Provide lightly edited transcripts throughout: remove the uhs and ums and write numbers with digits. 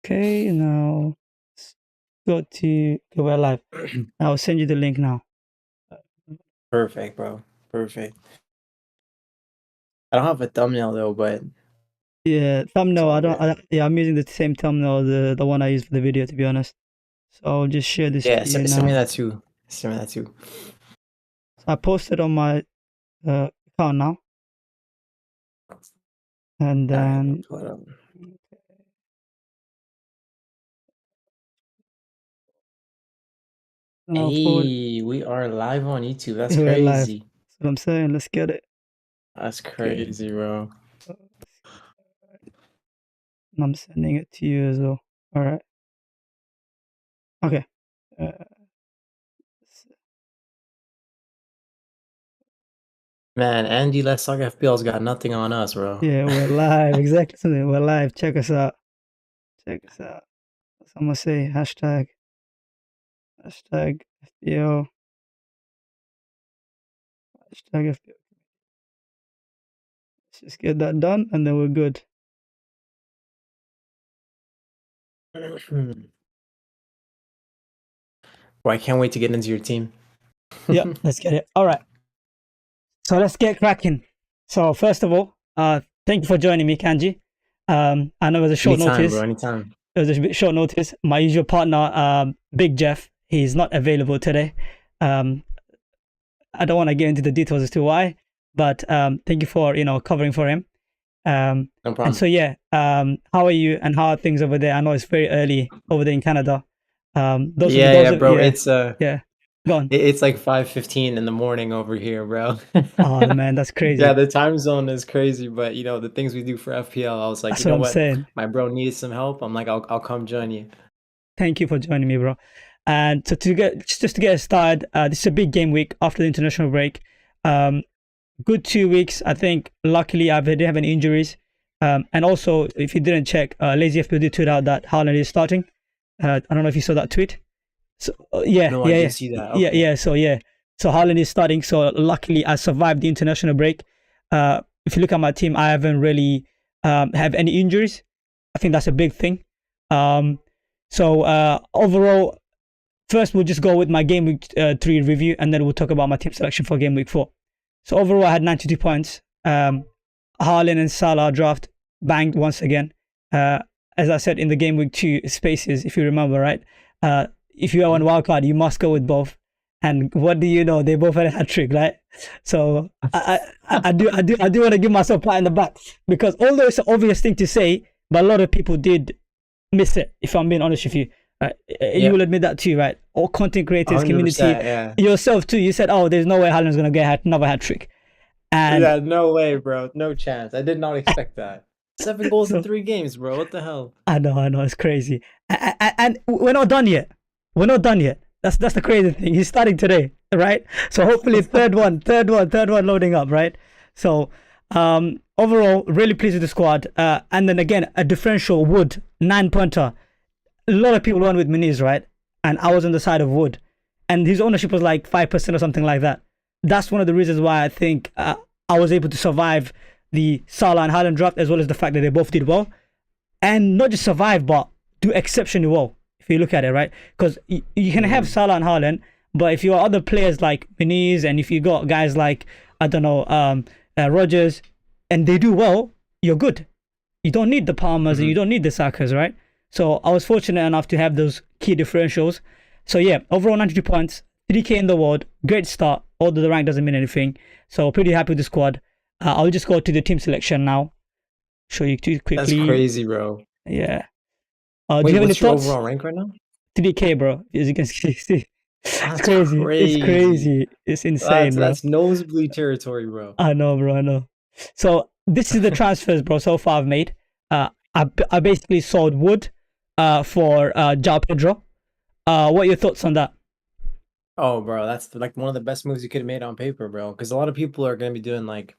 Okay, now go to we're live. I'll send you the link now. Perfect, bro. Perfect. I don't have a thumbnail though, but Yeah, thumbnail. all good. Yeah, I'm using the same thumbnail, the one I used for the video, to be honest. So I'll just share this Yeah, to you send me now. that too. Send me that too. So I posted on my account now, and All right, then pull it up. I'll forward. Hey, we are live on YouTube. That's We're live. crazy. That's what I'm saying. Let's get it. That's Okay. crazy, bro. And I'm sending it to you as well. All right. Okay. Uh, Man, Andy Let's Talk FPL's got nothing on us, bro. yeah, we're live. Exactly. Something. We're live. Check us out. Check us out. Someone say hashtag FPL. Hashtag FPL. Let's just get that done, and then we're good. Well, I can't wait to get into your team. Yep. Let's get it. All right. So let's get cracking. So first of all, thank you for joining me, Kanji. I know it was a short Anytime, bro. notice. Anytime. It was a bit short notice. My usual partner, Big Jeff, he's not available today. I don't want to get into the details as to why, but thank you for covering for him. No And problem. so yeah, how are you and how are things over there? I know it's very early over there in Canada. Yeah, bro. It's yeah, go on. it's like 5:15 in the morning over here, bro. Oh man, that's Yeah, crazy. the time zone is crazy, but the things we do for FPL, I was like, you That's what know I'm what? saying. My bro needs some help. I'm like, I'll come join you. Thank you for joining me, bro. And so just to get us started, this is a big game week after the international break. Good 2 weeks, I think. Luckily, I didn't have any injuries. And also, if you didn't check, Lazy FPL did tweet out that Haaland is starting. I don't know if you saw that tweet. So No, I did see that. Okay. So Haaland is starting. So luckily, I survived the international break. If you look at my team, I haven't really have any injuries. I think that's a big thing. So overall, first we'll just go with my game week 3 review, and then we'll talk about my team selection for game week 4. So overall, I had 92 points. Haaland and Salah draft banged once again. As I said in the game week 2 spaces, if you remember, right? If you are on wildcard, you must go with both. And what do you know? They both had a hat trick, right? So I do want to give myself a pat in the back, because although it's an obvious thing to say, but a lot of people did miss it. If I'm being honest with you, you will admit that too, right? All content creators, community, 100%, yeah. yourself too. You said, "Oh, there's no way Haaland's gonna get another hat trick," and Yeah, no way, bro. No chance. I did not expect that. 7 goals in so 3 games, bro. What the hell? I know, it's crazy, and we're not done yet. We're not done yet. That's the crazy thing. He's starting today, right? So hopefully third one loading up, right? So overall, really pleased with the squad. And then again, a differential Wood 9-pointer. A lot of people went with Muniz, right? And I was on the side of Wood, and his ownership was like 5% or something like that. That's one of the reasons why I think I was able to survive the Salah and Haaland draft, as well as the fact that they both did well, and not just survive, but do exceptionally well. If you look at it, right? Because you can have Salah and Haaland, but if you are other players like Muniz, and if you got guys like, I don't know, Rogers, and they do well, you're good. You don't need the Palmers and you don't need the Sakas, right? So I was fortunate enough to have those key differentials. So yeah, overall 92 points, 3K in the world, great start. Although the rank doesn't mean anything, so pretty happy with the squad. I'll just go to the team selection now. Show you too That's quickly. crazy, bro. Yeah. Wait, Do you have any what's your thoughts? overall rank right now? 3K, bro. As you can see, it's That's crazy. It's crazy. crazy. It's insane, bro. That's nosebleed territory, bro. I know, bro. I know. So this is the transfers, bro. So far I've made. I basically sold Wood, for João Pedro. What are your thoughts on that? Oh, bro, that's like one of the best moves you could have made on paper, bro. Because a lot of people are gonna be doing like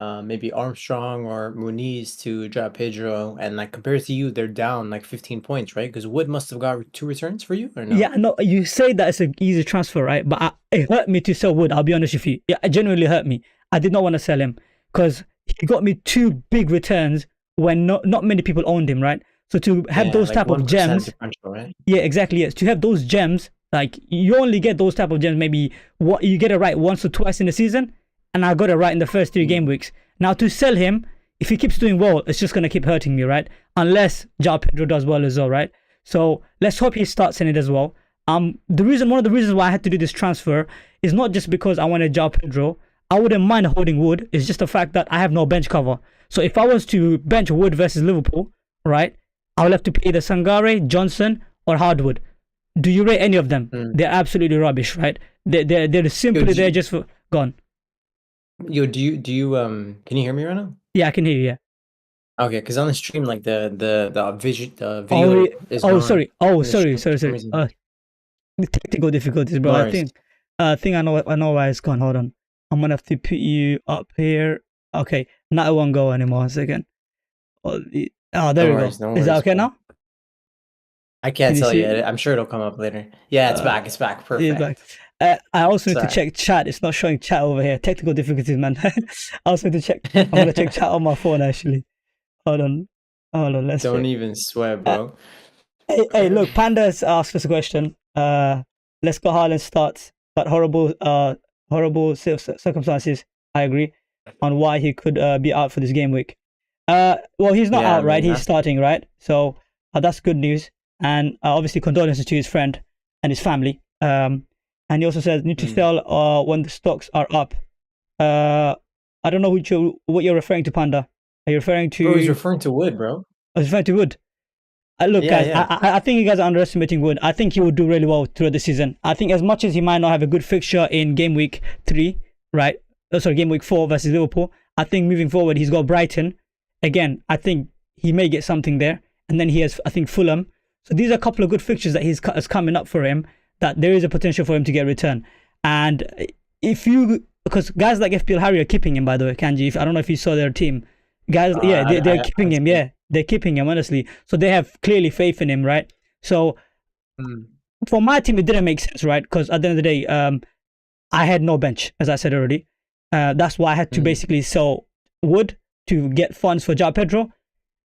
maybe Armstrong or Muniz to drop Pedro, and like compared to you, they're down like 15 points, right? Because Wood must have got 2 returns for you, or no? Yeah, no, you say that it's an easy transfer, right? But it hurt me to sell Wood. I'll be honest with you. Yeah, it genuinely hurt me. I did not want to sell him because he got me 2 big returns when not many people owned him, right? So to have those like type of 1% gems, differential, right? yeah, exactly. Yes, to have those gems, like you only get those type of gems maybe what you get it right once or twice in the season, and I got it right in the first 3 game weeks. Now to sell him, if he keeps doing well, it's just gonna keep hurting me, right? Unless João Pedro does well as well, right? So let's hope he starts in it as well. One of the reasons why I had to do this transfer is not just because I wanted João Pedro. I wouldn't mind holding Wood. It's just the fact that I have no bench cover. So if I was to bench Wood versus Liverpool, right, I will have to pay either Sangare, Johnson, or Hardwood. Do you rate any of them? They're absolutely rubbish, right? They're simply there just for gone. Yo, do you can you hear me right now? Yeah, I can hear you. Yeah. Okay, because on the stream, like the video is gone sorry. in the stream Sorry. for some reason. The technical difficulties, bro. No I worries. think I know why it's gone. Hold on. I'm gonna have to put you up here. Okay, now it won't go anymore. 1 second. Oh, there No we worries, go. no Is that worries, okay bro. now? I can't Can you tell see you. it? I'm sure it'll come up later. Yeah, it's back. It's back. It's back. Perfect. I also need to Sorry. check chat. It's not showing chat over here. Technical difficulties, man. I also need to check. I'm gonna check chat on my phone actually. Hold on. Let's Don't check. even sweat, bro. Hey, look, Panda's asked us a question. Let's go Haaland starts, but horrible circumstances. I agree on why he could be out for this game week. Well, he's not Yeah, out, right? man, He's starting, right? So that's good news. And obviously condolences to his friend and his family. And he also says need to sell when the stocks are up. I don't know what you're referring to, Panda. Are you referring to? Bro, he's referring to Wood, bro. I was referring to Wood. Look, Yeah, guys, yeah. I think you guys are underestimating Wood. I think he will do really well throughout the season. I think as much as he might not have a good fixture in game week 3, right? Game week 4 versus Liverpool. I think moving forward, he's got Brighton. Again, I think he may get something there. And then he has, I think, Fulham. So these are a couple of good fixtures that he's coming up for him, that there is a potential for him to get a return. And because guys like FPL Harry are keeping him, by the way, Kanji. I don't know if you saw their team. Guys, they're keeping him. Yeah, they're keeping him, honestly. So they have clearly faith in him, right? So for my team, it didn't make sense, right? Because at the end of the day, I had no bench, as I said already. That's why I had to basically sell Wood to get funds for João Pedro,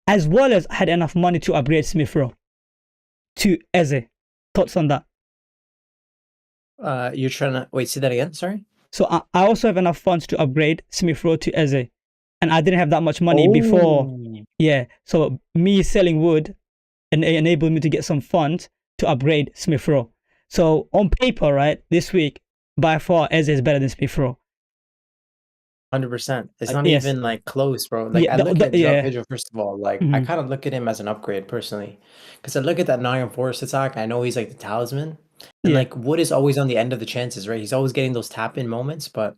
as well as I had enough money to upgrade Smith Rowe to Eze. Thoughts on that? You're trying to wait. Say that again. Sorry. So I also have enough funds to upgrade Smith Rowe to Eze, and I didn't have that much money before. Yeah. So me selling Wood enabled me to get some funds to upgrade Smith Rowe. So on paper, right, this week by far Eze is better than Smith Rowe. 100%. It's not yes. even like close, bro. Like Yeah, I look at yeah. João Pedro first of all. Like I kind of look at him as an upgrade personally, because I look at that Nottingham Forest attack. I know he's like the talisman, and like Wood is always on the end of the chances, right? He's always getting those tap in moments, but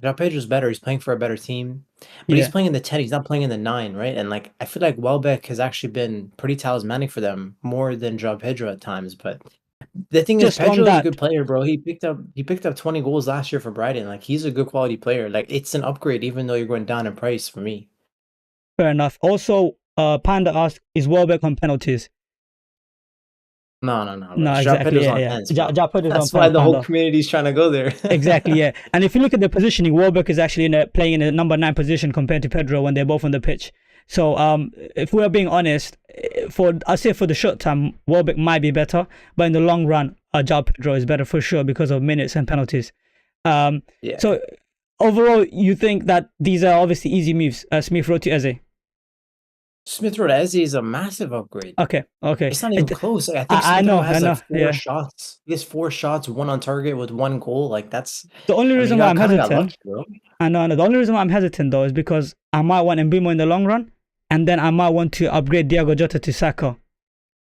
João Pedro's better. He's playing for a better team, but he's playing in the 10. He's not playing in the 9, right? And like I feel like Welbeck has actually been pretty talismanic for them more than João Pedro at times, but. The thing is, Pedro is a good player, bro. He picked up 20 goals last year for Brighton. Like he's a good quality player. Like it's an upgrade, even though you're going down in price for me. Fair enough. Also, Panda asked, is Welbeck on penalties? No. No, exactly. Yeah. That's why the whole community's trying to go there. Exactly. Yeah. And if you look at the positioning, Welbeck is actually playing in a number 9 position compared to Pedro when they're both on the pitch. So if we are being honest, I say for the short term, Welbeck might be better, but in the long run, João Pedro is better for sure because of minutes and penalties. So overall, you think that these are obviously easy moves, Smith Rowe to Eze? Smith Rowe to Eze is a massive upgrade. Okay. It's not even close. Like, I think Smith Rowe has like 4 shots. He has 4 shots, 1 on target with 1 goal. Like that's the only reason why I'm hesitant. Lucky, bro. I know. The only reason why I'm hesitant though is because I might want Mbeumo in the long run, and then I might want to upgrade Diogo Jota to Saka.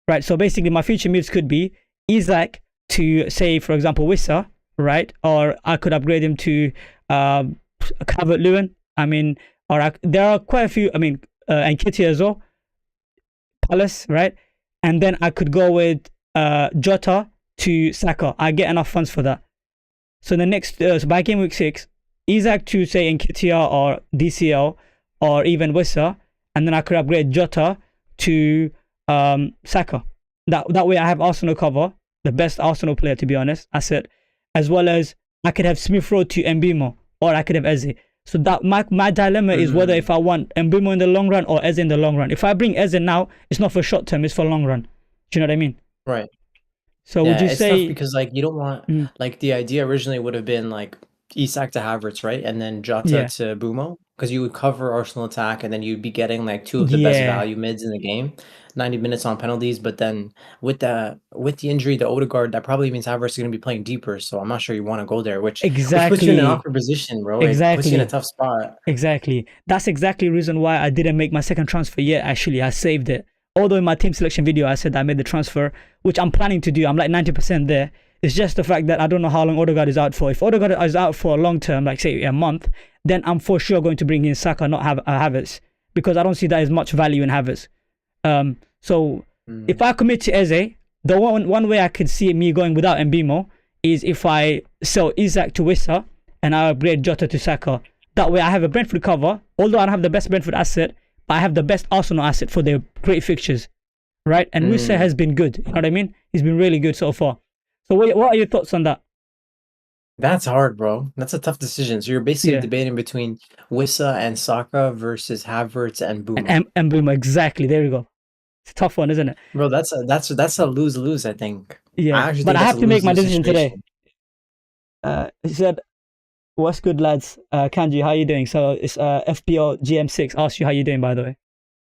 Right. So basically, my future moves could be Isaac to, say, for example, Wissa, right? Or I could upgrade him to Calvert-Lewin. I mean, there are quite a few. I mean, Nketiah as well, Palace, right? And then I could go with Jota to Saka. I get enough funds for that. So the next, so by game week 6, Isaac to, say, Nketiah or DCL or even Wissa, and then I could upgrade Jota to Saka. That way I have Arsenal cover, the best Arsenal player, to be honest, asset, as well as I could have Smith Rowe to Mbeumo, or I could have Eze. So that my dilemma is whether Mm, if I want Mbumo in the long run or Eze in the long run. If I bring Eze now, it's not for short term, it's for long run. Do you know what I mean? right. So would Yeah, you it's tough say, because like you don't want mm, like the idea originally would have been like Isak to Havertz, right? And then Jota yeah, to Bumo because you would cover Arsenal attack and then you'd be getting like two of the best yeah, value mids in the game, 90 minutes on penalties. But then with the injury to Odegaard, that probably means Havertz is going to be playing deeper. So I'm not sure you want to go there, which puts you in an exactly, awkward position, bro. It puts you in a exactly. tough spot. Exactly. That's exactly the reason why I didn't make my second transfer yet. Actually, I saved it. Although in my team selection video, I said I made the transfer, which I'm planning to do. I'm like 90% there. It's just the fact that I don't know how long Odegaard is out for. If Odegaard is out for a long term, like say a month, then I'm for sure going to bring in Saka, not have Havertz, because I don't see that as much value in Havertz. So if Mm, I commit to Eze, the one way I could see me going without Mbimo is if I sell Isak to Wissa and I upgrade Jota to Saka. That way I have a Brentford cover, although I don't have the best Brentford asset, but I have the best Arsenal asset for their great fixtures, right? And Wissa mm. has been good. You know what I mean? He's been really good so far. So what are your thoughts on that? That's hard, bro. That's a tough decision. So you're basically Yeah, debating between Wissa and Saka versus Havertz and and Buma. Mbuma, exactly. There you go. It's a tough one, isn't it? Bro, that's a lose-lose, I think. Yeah, I actually but think I that's have a to make my lose-lose decision today. situation. He said, "What's good, lads? Kanji, how you doing?" So it's FPL GM6. Ask you how you doing, by the way.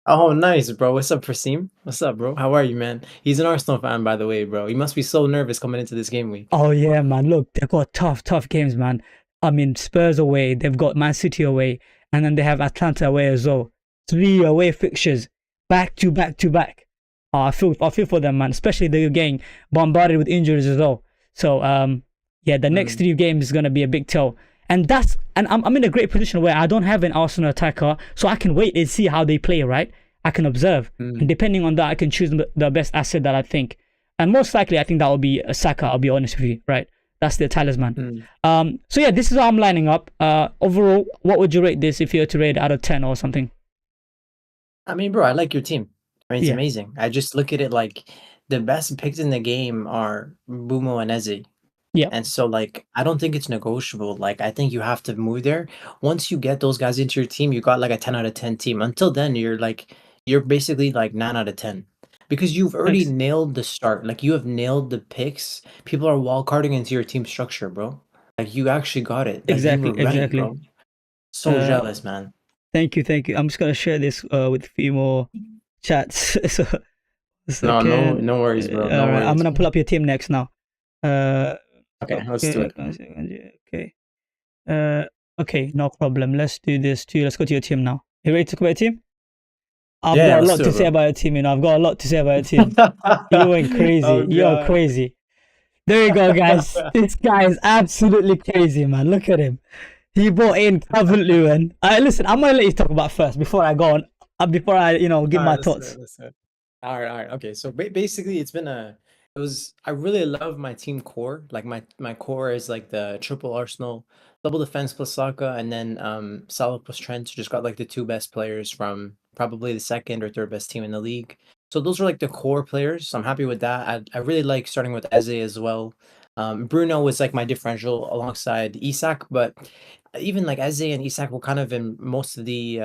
Oh, nice, bro. What's up, Prasim? What's up, bro? How are you, man? He's an Arsenal fan, by the way, bro. He must be so nervous coming into this game week. Oh yeah, man. Look, they've got tough games, man. I mean, Spurs away, they've got Man City away, and then they have Atlanta away as well. 3 away fixtures, back to back to back. I feel for them, man. Especially they're getting bombarded with injuries as well. So yeah, the next Mm, 3 games is gonna be a big tell. And I'm in a great position where I don't have an Arsenal attacker, so I can wait and see how they play. Right, I can observe, and mm, depending on that, I can choose the best asset that I think. And most likely, I think that will be a Saka. I'll be honest with you, right? That's the talisman. mm. So yeah, this is how I'm lining up. Overall, what would you rate this if you were to rate it out of 10 or something? I mean, bro, I like your team. I mean, it's Yeah, amazing. I just look at it like the best picks in the game are Bumo and Eze. yeah, And so, like, I don't think it's negotiable. Like, I think you have to move there. Once you get those guys into your team, you got like a 10 out of 10 team. Until then, you're basically like 9 out of 10 because you've already ex- nailed the start. Like, you have nailed the picks. People are wall carding into your team structure, bro. Like, you actually got it. Like, you exactly, were ready, exactly. bro. So Uh, jealous, man. Thank you, thank you. I'm just gonna share this with a few more chats. So a No, no, second. no worries, bro. All No right, I'm worries. gonna pull up your team next now. Uh, Okay, let's do okay, it. 1 second, yeah, okay. Okay, no problem. Let's do this too. Let's go to your team now. You ready to talk about your team? I've Yeah, got a let's lot do to it, say bro. about your team. I've got a lot to say about your team. You went Oh crazy. You're God. crazy. There you go, guys. This guy is absolutely crazy, man. Look at him. He brought in Calvert-Lewin. Listen, I'm gonna let you talk about first before I go on. Before I, give All my right, let's do thoughts. it. Let's do it. All right. Okay. So basically, I really love my team core. Like my core is like the triple Arsenal, double defense plus Saka, and then Salah plus Trent. Just got like the two best players from probably the second or third best team in the league. So those are like the core players. So I'm happy with that. I really like starting with Eze as well. Bruno was like my differential alongside Isak, but even like Eze and Isak were kind of in most of the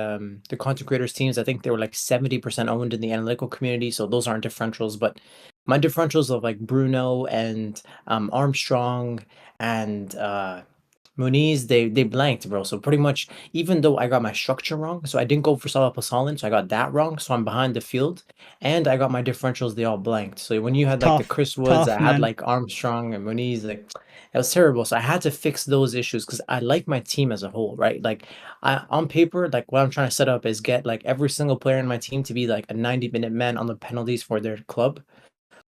content creators teams. I think they were like 70% owned in the analytical community, so those aren't differentials. But my differentials of like Bruno and Armstrong and Muniz, they blanked, bro. So pretty much, even though I got my structure wrong, so I didn't go for Salah plus Haaland, so I got that wrong. So I'm behind the field, and I got my differentials, they all blanked. So when you had like the Tough, Chris Woods, tough, I had man. like Armstrong and Muniz, like it was terrible. So I had to fix those issues because I like my team as a whole, right? Like I on paper, like what I'm trying to set up is get like every single player in my team to be like a 90-minute man on the penalties for their club.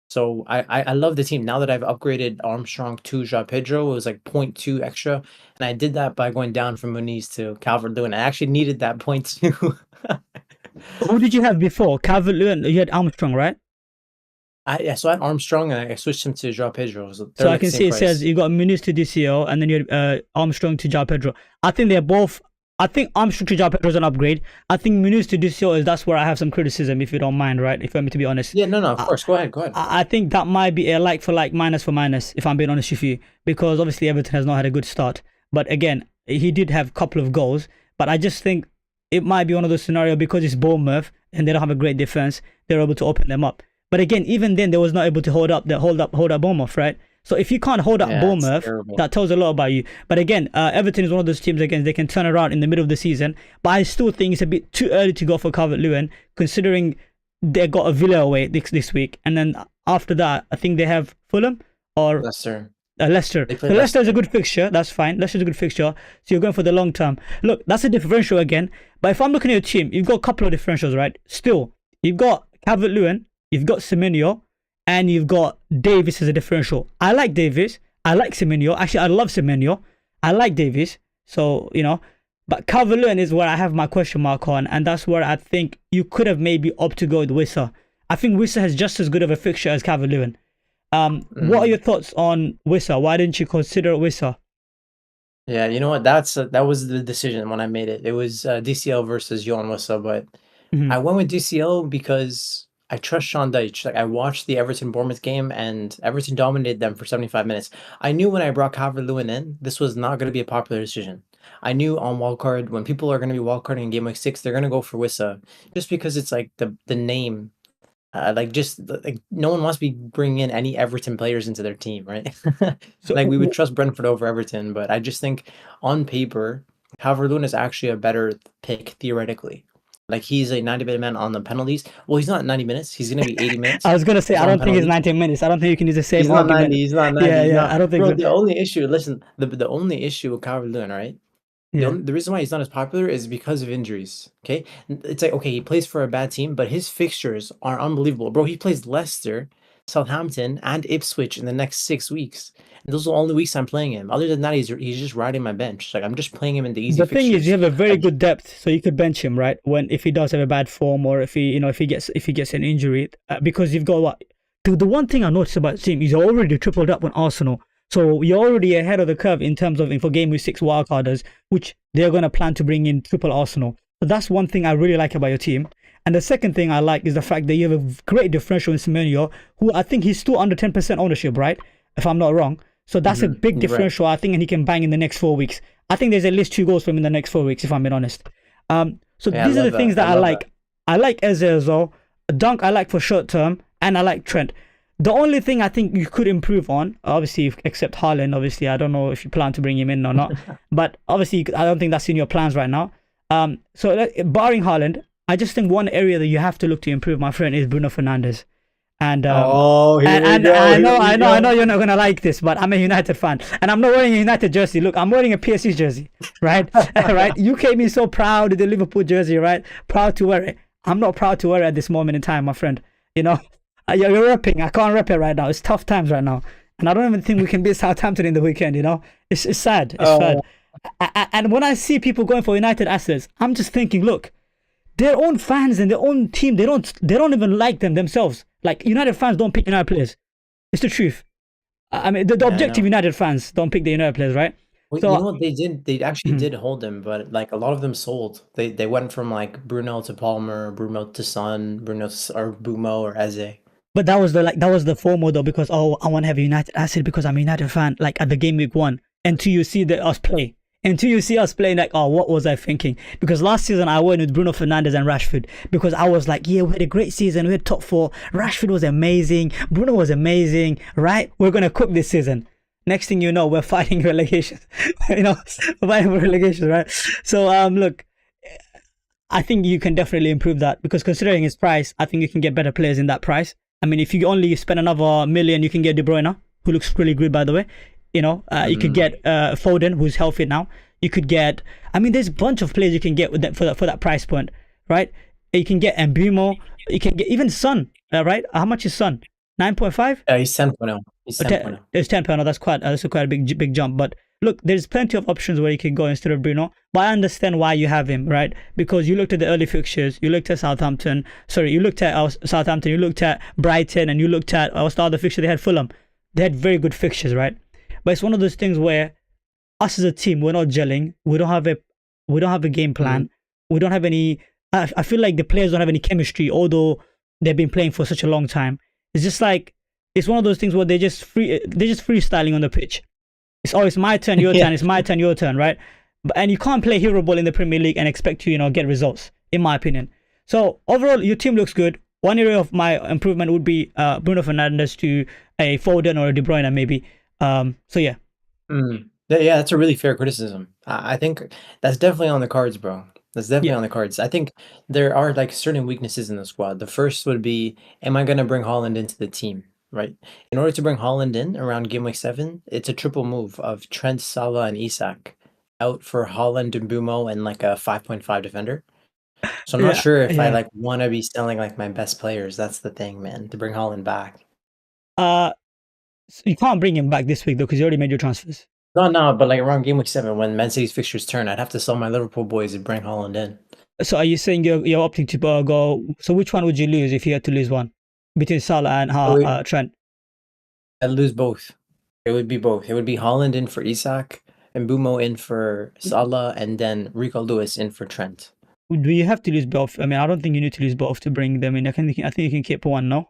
So I love the team. Now that I've upgraded Armstrong to João Pedro, it was like point 0.2 extra. And I did that by going down from Muniz to Calvert-Lewin. I actually needed that point 0.2. Who did you have before? Calvert-Lewin. You had Armstrong, right? Yeah, so I had Armstrong and I switched him to João Pedro. So they're So I like the can same see it says price. you got Muniz to DCO and then you had Armstrong to João Pedro. I think they're both. I think Armstrong to João Pedro is an upgrade. I think Muniz to DCO is that's where I have some criticism, if you don't mind, right? If I'm to be honest. Yeah, no, of I, course. Go ahead, go ahead. I think that might be a like for like, minus for minus, if I'm being honest with you, because obviously Everton has not had a good start. But again, he did have a couple of goals, but I just think it might be one of those scenarios because it's Bournemouth and they don't have a great defense. They're able to open them up. But again, even then, they was not able to hold up Bournemouth, right? So if you can't hold up Bournemouth, that tells a lot about you. But again, Everton is one of those teams, again, they can turn around in the middle of the season. But I still think it's a bit too early to go for Calvert-Lewin, considering they got a Villa away this week. And then after that, I think they have Fulham or Leicester. Leicester. So Leicester is a good fixture. That's fine. Leicester is a good fixture. So you're going for the long term. Look, that's a differential again. But if I'm looking at your team, you've got a couple of differentials, right? Still, you've got Calvert-Lewin, you've got Semenyo, and you've got Davis as a differential. I like Davis. I like Semenyo. Actually, I love Semenyo. I like Davis. So, but Calvert-Lewin is where I have my question mark on. And that's where I think you could have maybe opted to go with Wissa. I think Wissa has just as good of a fixture as Calvert-Lewin. What are your thoughts on Wissa? Why didn't you consider Wissa? Yeah, you know what? That was the decision when I made it. It was DCL versus Johan Wissa, but I went with DCL because I trust Sean Dyche. Like, I watched the Everton Bournemouth game and Everton dominated them for 75 minutes. I knew when I brought Calvert-Lewin in, this was not going to be a popular decision. I knew on wildcard, when people are going to be wildcarding in game week 6, they're going to go for Wissa just because it's like the name. Like no one wants to be bringing in any Everton players into their team, right? So, like, we would trust Brentford over Everton, but I just think on paper, Calvert-Lewin is actually a better pick theoretically. Like, he's a 90-minute man on the penalties. Well, he's not 90 minutes. He's going to be 80 minutes. I was going to say, I don't think it's 90 minutes. I don't think you can use the same He's not argument. 90. He's not 90. Yeah, I don't think Bro, so. the only issue, listen, the only issue with Calvert-Lewin, right? Yeah. The reason why he's not as popular is because of injuries. Okay, it's like, okay, he plays for a bad team, but his fixtures are unbelievable, bro. He plays Leicester, Southampton, and Ipswich in the next 6 weeks. And those are the only weeks I'm playing him. Other than that, he's just riding my bench. Like, I'm just playing him in the easy. The thing is, you have a very good depth, so you could bench him, right? If he does have a bad form, or if he gets an injury, because you've got what. The one thing I noticed about him, he's already tripled up on Arsenal. So you're already ahead of the curve in terms of for game week 6 wildcarders, which they're going to plan to bring in triple Arsenal. So that's one thing I really like about your team. And the second thing I like is the fact that you have a great differential in Semenyo, who I think he's still under 10% ownership, right? If I'm not wrong. So that's a big differential, I think, and he can bang in the next 4 weeks. I think there's at least 2 goals for him in the next 4 weeks, if I'm being honest. So these are the things that I like. I like Eze as well. Dunk I like for short term, and I like Trent. The only thing I think you could improve on, obviously, except Haaland, obviously, I don't know if you plan to bring him in or not, but obviously, I don't think that's in your plans right now. So barring Haaland, I just think one area that you have to look to improve, my friend, is Bruno Fernandes. And I know you're not gonna like this, but I'm a United fan, and I'm not wearing a United jersey. Look, I'm wearing a PSG jersey, right? Right? You came in so proud with the Liverpool jersey, right? Proud to wear it. I'm not proud to wear it at this moment in time, my friend. You're repping. I can't rep it right now. It's tough times right now, and I don't even think we can beat Southampton in the weekend. It's sad. It's sad. And when I see people going for United assets, I'm just thinking, look, their own fans and their own team, they don't even like them themselves. Like, United fans don't pick United players. It's the truth. I mean, the objective United fans don't pick the United players, right? Well, So you know what they did? They actually did hold him, but like, a lot of them sold. They went from like Bruno to Palmer, Bruno to Son, or Bumo or Eze. but that was the FOMO though, because I want to have a United asset because I'm a United fan. Like, at the game week 1, until you see us play. Until you see us playing, like, oh, what was I thinking? Because last season I went with Bruno Fernandes and Rashford because I was like, yeah, we had a great season. We had top 4. Rashford was amazing. Bruno was amazing, right? We're going to cook this season. Next thing you know, we're fighting relegation. We're fighting for relegation, right? So, look, I think you can definitely improve that because considering his price, I think you can get better players in that price. I mean, if you only spend another $1 million, you can get De Bruyne, who looks really good, by the way. You could get Foden, who's healthy now. You could get, there's a bunch of players you can get with that for that price point, right? You can get Mbumo. You can get even Son, right? How much is Son? 9.5? He's 10.0. He's 10.0. It's 10.0. That's quite a big jump. But look, there's plenty of options where you can go instead of Bruno. But I understand why you have him, right? Because you looked at the early fixtures. You looked at Southampton. You looked at Southampton. You looked at Brighton, and you looked at what's the other fixture? They had Fulham. They had very good fixtures, right? But it's one of those things where us as a team, we're not gelling. We don't have a game plan. We don't have any. I feel like the players don't have any chemistry, although they've been playing for such a long time. It's just like, it's one of those things where they're just freestyling on the pitch. It's always my turn, your turn. It's my turn, your turn, right? and you can't play hero ball in the Premier League and expect to, get results, in my opinion. So overall, your team looks good. One area of my improvement would be Bruno Fernandes to a Foden or a De Bruyne, maybe. So yeah. Yeah, that's a really fair criticism. I think that's definitely on the cards, bro. That's definitely Yeah. on the cards. I think there are like certain weaknesses in the squad. The first would be, am I going to bring Holland into the team? Right. In order to bring Holland in around game week 7, it's a triple move of Trent, Salah, and Isak out for Holland and Bumo and like a 5.5 defender. So I'm not Yeah. sure if I Yeah. like want to be selling like my best players. That's the thing, man, to bring Holland back. So you can't bring him back this week though, because you already made your transfers. No, but like around game week 7, when Man City's fixtures turn, I'd have to sell my Liverpool boys and bring Holland in. So are you saying you're opting to go? So which one would you lose if you had to lose one between Salah and Trent? I'd lose both. It would be both. It would be Holland in for Isak and Bumo in for Salah, and then Rico Lewis in for Trent. Do you have to lose both? I mean, I don't think you need to lose both to bring them in. I think you can keep one, no?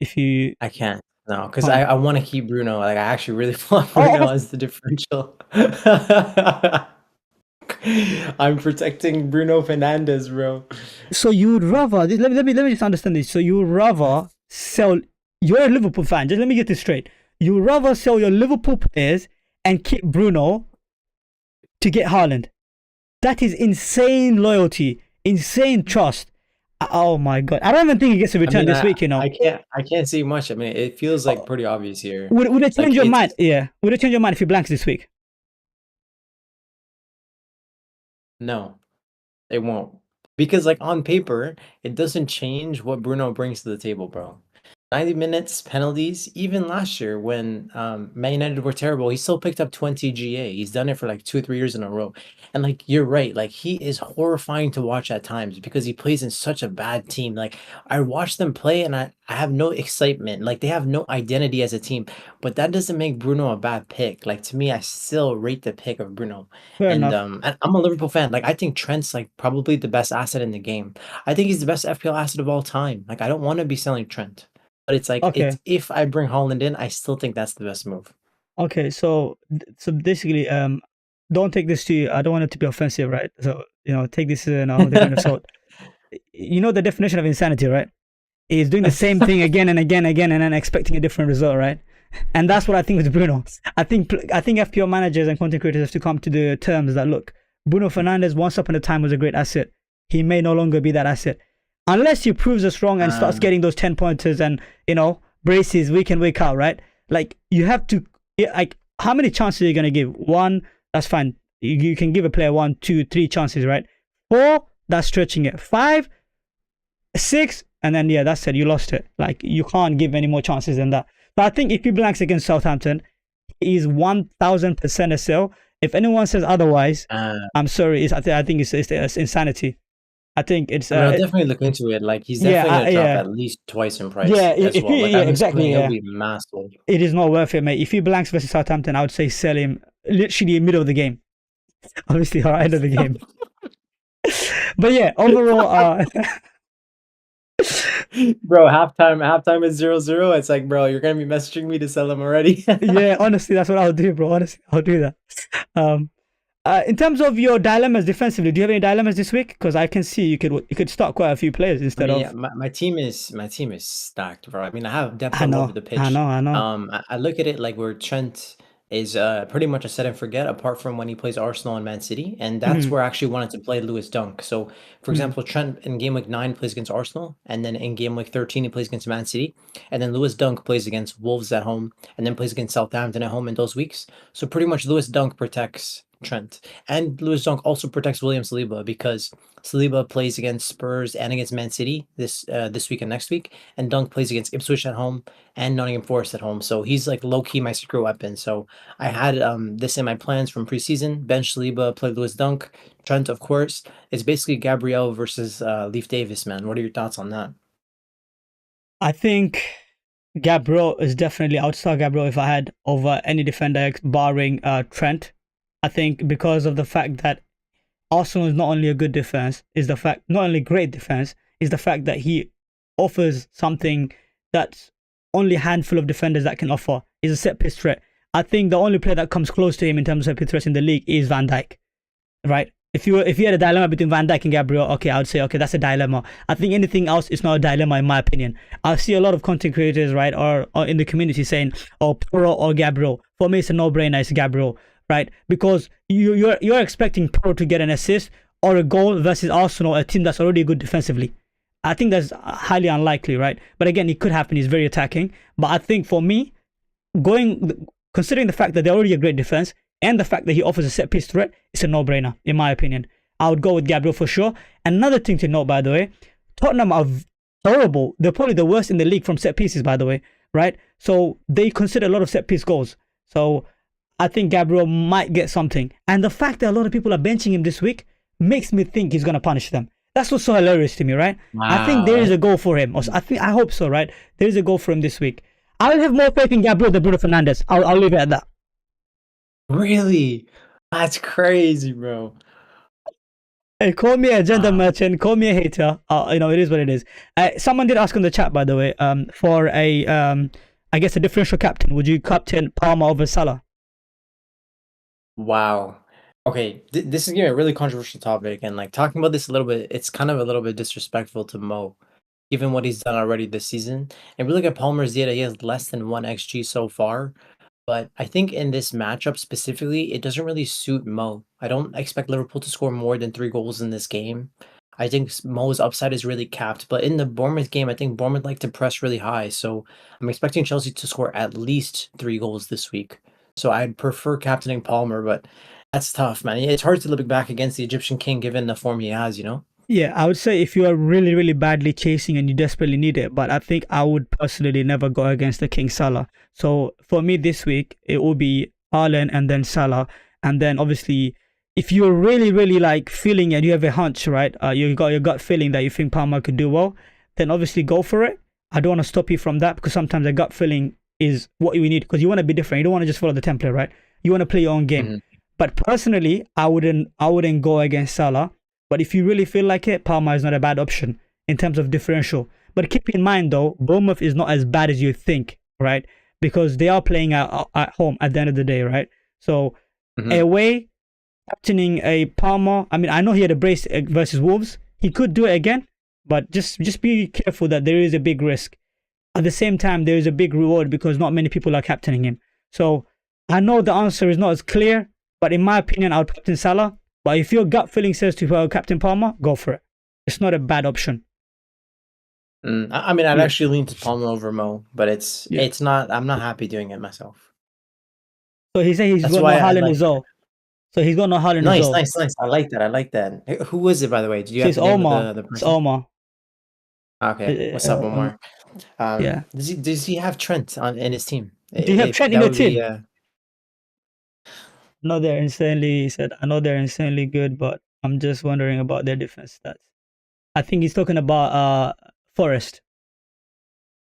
If you I can't. No, because I want to keep Bruno. Like I actually really want Oh, Bruno as the differential. I'm protecting Bruno Fernandes, bro. so you would rather let me just understand this. So you would rather sell. You're a Liverpool fan. Just let me get this straight. You would rather sell your Liverpool players and keep Bruno to get Haaland. That is insane loyalty, insane trust. Oh my god! I don't even think he gets a return this week. I can't see much. I mean, it feels like pretty obvious here. Would it change your mind? Yeah. Would it change your mind if he blanks this week? No, it won't. Because like on paper, it doesn't change what Bruno brings to the table, bro. 90 minutes, penalties. Even last year when Man United were terrible, he still picked up 20 GA. He's done it for like 2 or 3 years in a row. And like you're right, like he is horrifying to watch at times because he plays in such a bad team. Like I watch them play and I have no excitement. Like they have no identity as a team. But that doesn't make Bruno a bad pick. Like to me, I still rate the pick of Bruno. Fair And enough. I'm a Liverpool fan. Like I think Trent's like probably the best asset in the game. I think he's the best FPL asset of all time. Like I don't want to be selling Trent. But it's like Okay. if I bring Holland in, I still think that's the best move. Okay. So basically, don't take this to. I don't want it to be offensive, right? So take this with a grain of salt. You know the definition of insanity, right? Is doing the same thing again and again and then expecting a different result, right? And that's what I think with Bruno. I think FPL managers and content creators have to come to the terms that look, Bruno Fernandes once upon a time was a great asset. He may no longer be that asset. Unless he proves us wrong and starts getting those 10 pointers and braces week in week out, right? Like you have to, like, how many chances are you gonna give? 1, that's fine. You can give a player 1, 2, 3 chances, right? 4, that's stretching it. 5, 6, and then that's it. You lost it. Like you can't give any more chances than that. But I think if he blanks against Southampton, he is 1000% a sell. If anyone says otherwise, I'm sorry. I think it's insanity. I think it's. I'll definitely look into it. Like he's definitely gonna drop at least twice in price. Yeah, as well. Like, exactly. It'll be massive. It is not worth it, mate. If he blanks versus Southampton, I would say sell him literally in the middle of the game. Obviously, or end of the game. But yeah, overall, bro, halftime is 0-0. It's like, bro, you're gonna be messaging me to sell him already. Yeah, honestly, that's what I'll do, bro. Honestly, I'll do that. In terms of your dilemmas defensively, do you have any dilemmas this week? Because I can see you could start quite a few players instead of. Yeah, my team is stacked, bro. I mean, I have depth all over the pitch. I know. I look at it like where Trent is pretty much a set and forget, apart from when he plays Arsenal and Man City, and that's where I actually wanted to play Lewis Dunk. So, for example, Trent in game week 9 plays against Arsenal, and then in game week 13 he plays against Man City, and then Lewis Dunk plays against Wolves at home, and then plays against Southampton at home in those weeks. So pretty much Lewis Dunk protects Trent, and Lewis Dunk also protects William Saliba because Saliba plays against Spurs and against Man City this week and next week, and Dunk plays against Ipswich at home and Nottingham Forest at home. So he's like low key my secret weapon. So I had this in my plans from preseason. Bench Saliba, play Lewis Dunk. Trent, of course. It's basically Gabriel versus Leif Davis, man. What are your thoughts on that? I think Gabriel is definitely outstar Gabriel if I had over any defender barring Trent. I think because of the fact that Arsenal is not only a good defense, not only great defense, is the fact that he offers something that only a handful of defenders that can offer. Is a set piece threat. I think the only player that comes close to him in terms of set piece in the league is Van Dijk, right? If you had a dilemma between Van Dijk and Gabriel, okay, I would say okay, that's a dilemma. I think anything else is not a dilemma in my opinion. I see a lot of content creators, right, or in the community saying, oh, Poro or Gabriel. For me, it's a no-brainer. It's Gabriel, right? Because you're expecting Poro to get an assist or a goal versus Arsenal, a team that's already good defensively. I think that's highly unlikely, right? But again, it could happen. He's very attacking. But I think for me, considering the fact that they're already a great defense and the fact that he offers a set piece threat, it's a no-brainer, in my opinion. I would go with Gabriel for sure. Another thing to note, by the way, Tottenham are horrible. They're probably the worst in the league from set pieces, by the way, right? So they consider a lot of set piece goals. So I think Gabriel might get something. And the fact that a lot of people are benching him this week makes me think he's going to punish them. That's what's so hilarious to me, right? Wow. I think there is a goal for him. I hope so, right? There is a goal for him this week. I'll have more faith in Gabriel than Bruno Fernandes. I'll leave it at that. Really? That's crazy, bro. Hey, call me a gender merchant, call me a hater. It is what it is. Someone did ask on the chat, by the way, for I guess a differential captain. Would you captain Palmer over Salah? Wow. Okay, this is a really controversial topic, and like talking about this a little bit, it's kind of a little bit disrespectful to Mo, given what he's done already this season. And we look at Palmer's data; he has less than 1 XG so far. But I think in this matchup specifically, it doesn't really suit Mo. I don't expect Liverpool to score more than 3 goals in this game. I think Mo's upside is really capped. But in the Bournemouth game, I think Bournemouth like to press really high. So I'm expecting Chelsea to score at least 3 goals this week. So I'd prefer captaining Palmer, but that's tough, man. It's hard to look back against the Egyptian king given the form he has, you know? Yeah, I would say if you are really, really badly chasing and you desperately need it, but I think I would personally never go against the King Salah. So for me this week, it will be Haaland and then Salah. And then obviously, if you're really, really like feeling and you have a hunch, right? You got your gut feeling that you think Palmer could do well, then obviously go for it. I don't want to stop you from that because sometimes a gut feeling is what you need because you want to be different. You don't want to just follow the template, right? You want to play your own game. Mm-hmm. But personally, I wouldn't go against Salah. But if you really feel like it, Palmer is not a bad option in terms of differential. But keep in mind though, Bournemouth is not as bad as you think, right? Because they are playing at home at the end of the day, right? So away, captaining a Palmer. I mean, I know he had a brace versus Wolves. He could do it again, but just be careful that there is a big risk. At the same time, there is a big reward because not many people are captaining him. So I know the answer is not as clear, but in my opinion, I would captain Salah. But if your gut feeling says to Captain Palmer, go for it. It's not a bad option. I mean, I'd actually lean to Palmer over Mo, but it's not. I'm not happy doing it myself. So he said he's got no Haaland as well. So he's got no Haaland as well. Nice. I like that. Who was it, by the way? Did you have the name of the person? It's Omar. Okay, what's up, Omar? Yeah. Does he have Trent in his team? Do you have Trent in your team? No, they're insanely. He said, I know they're insanely good, but I'm just wondering about their defense stats. I think he's talking about Forest.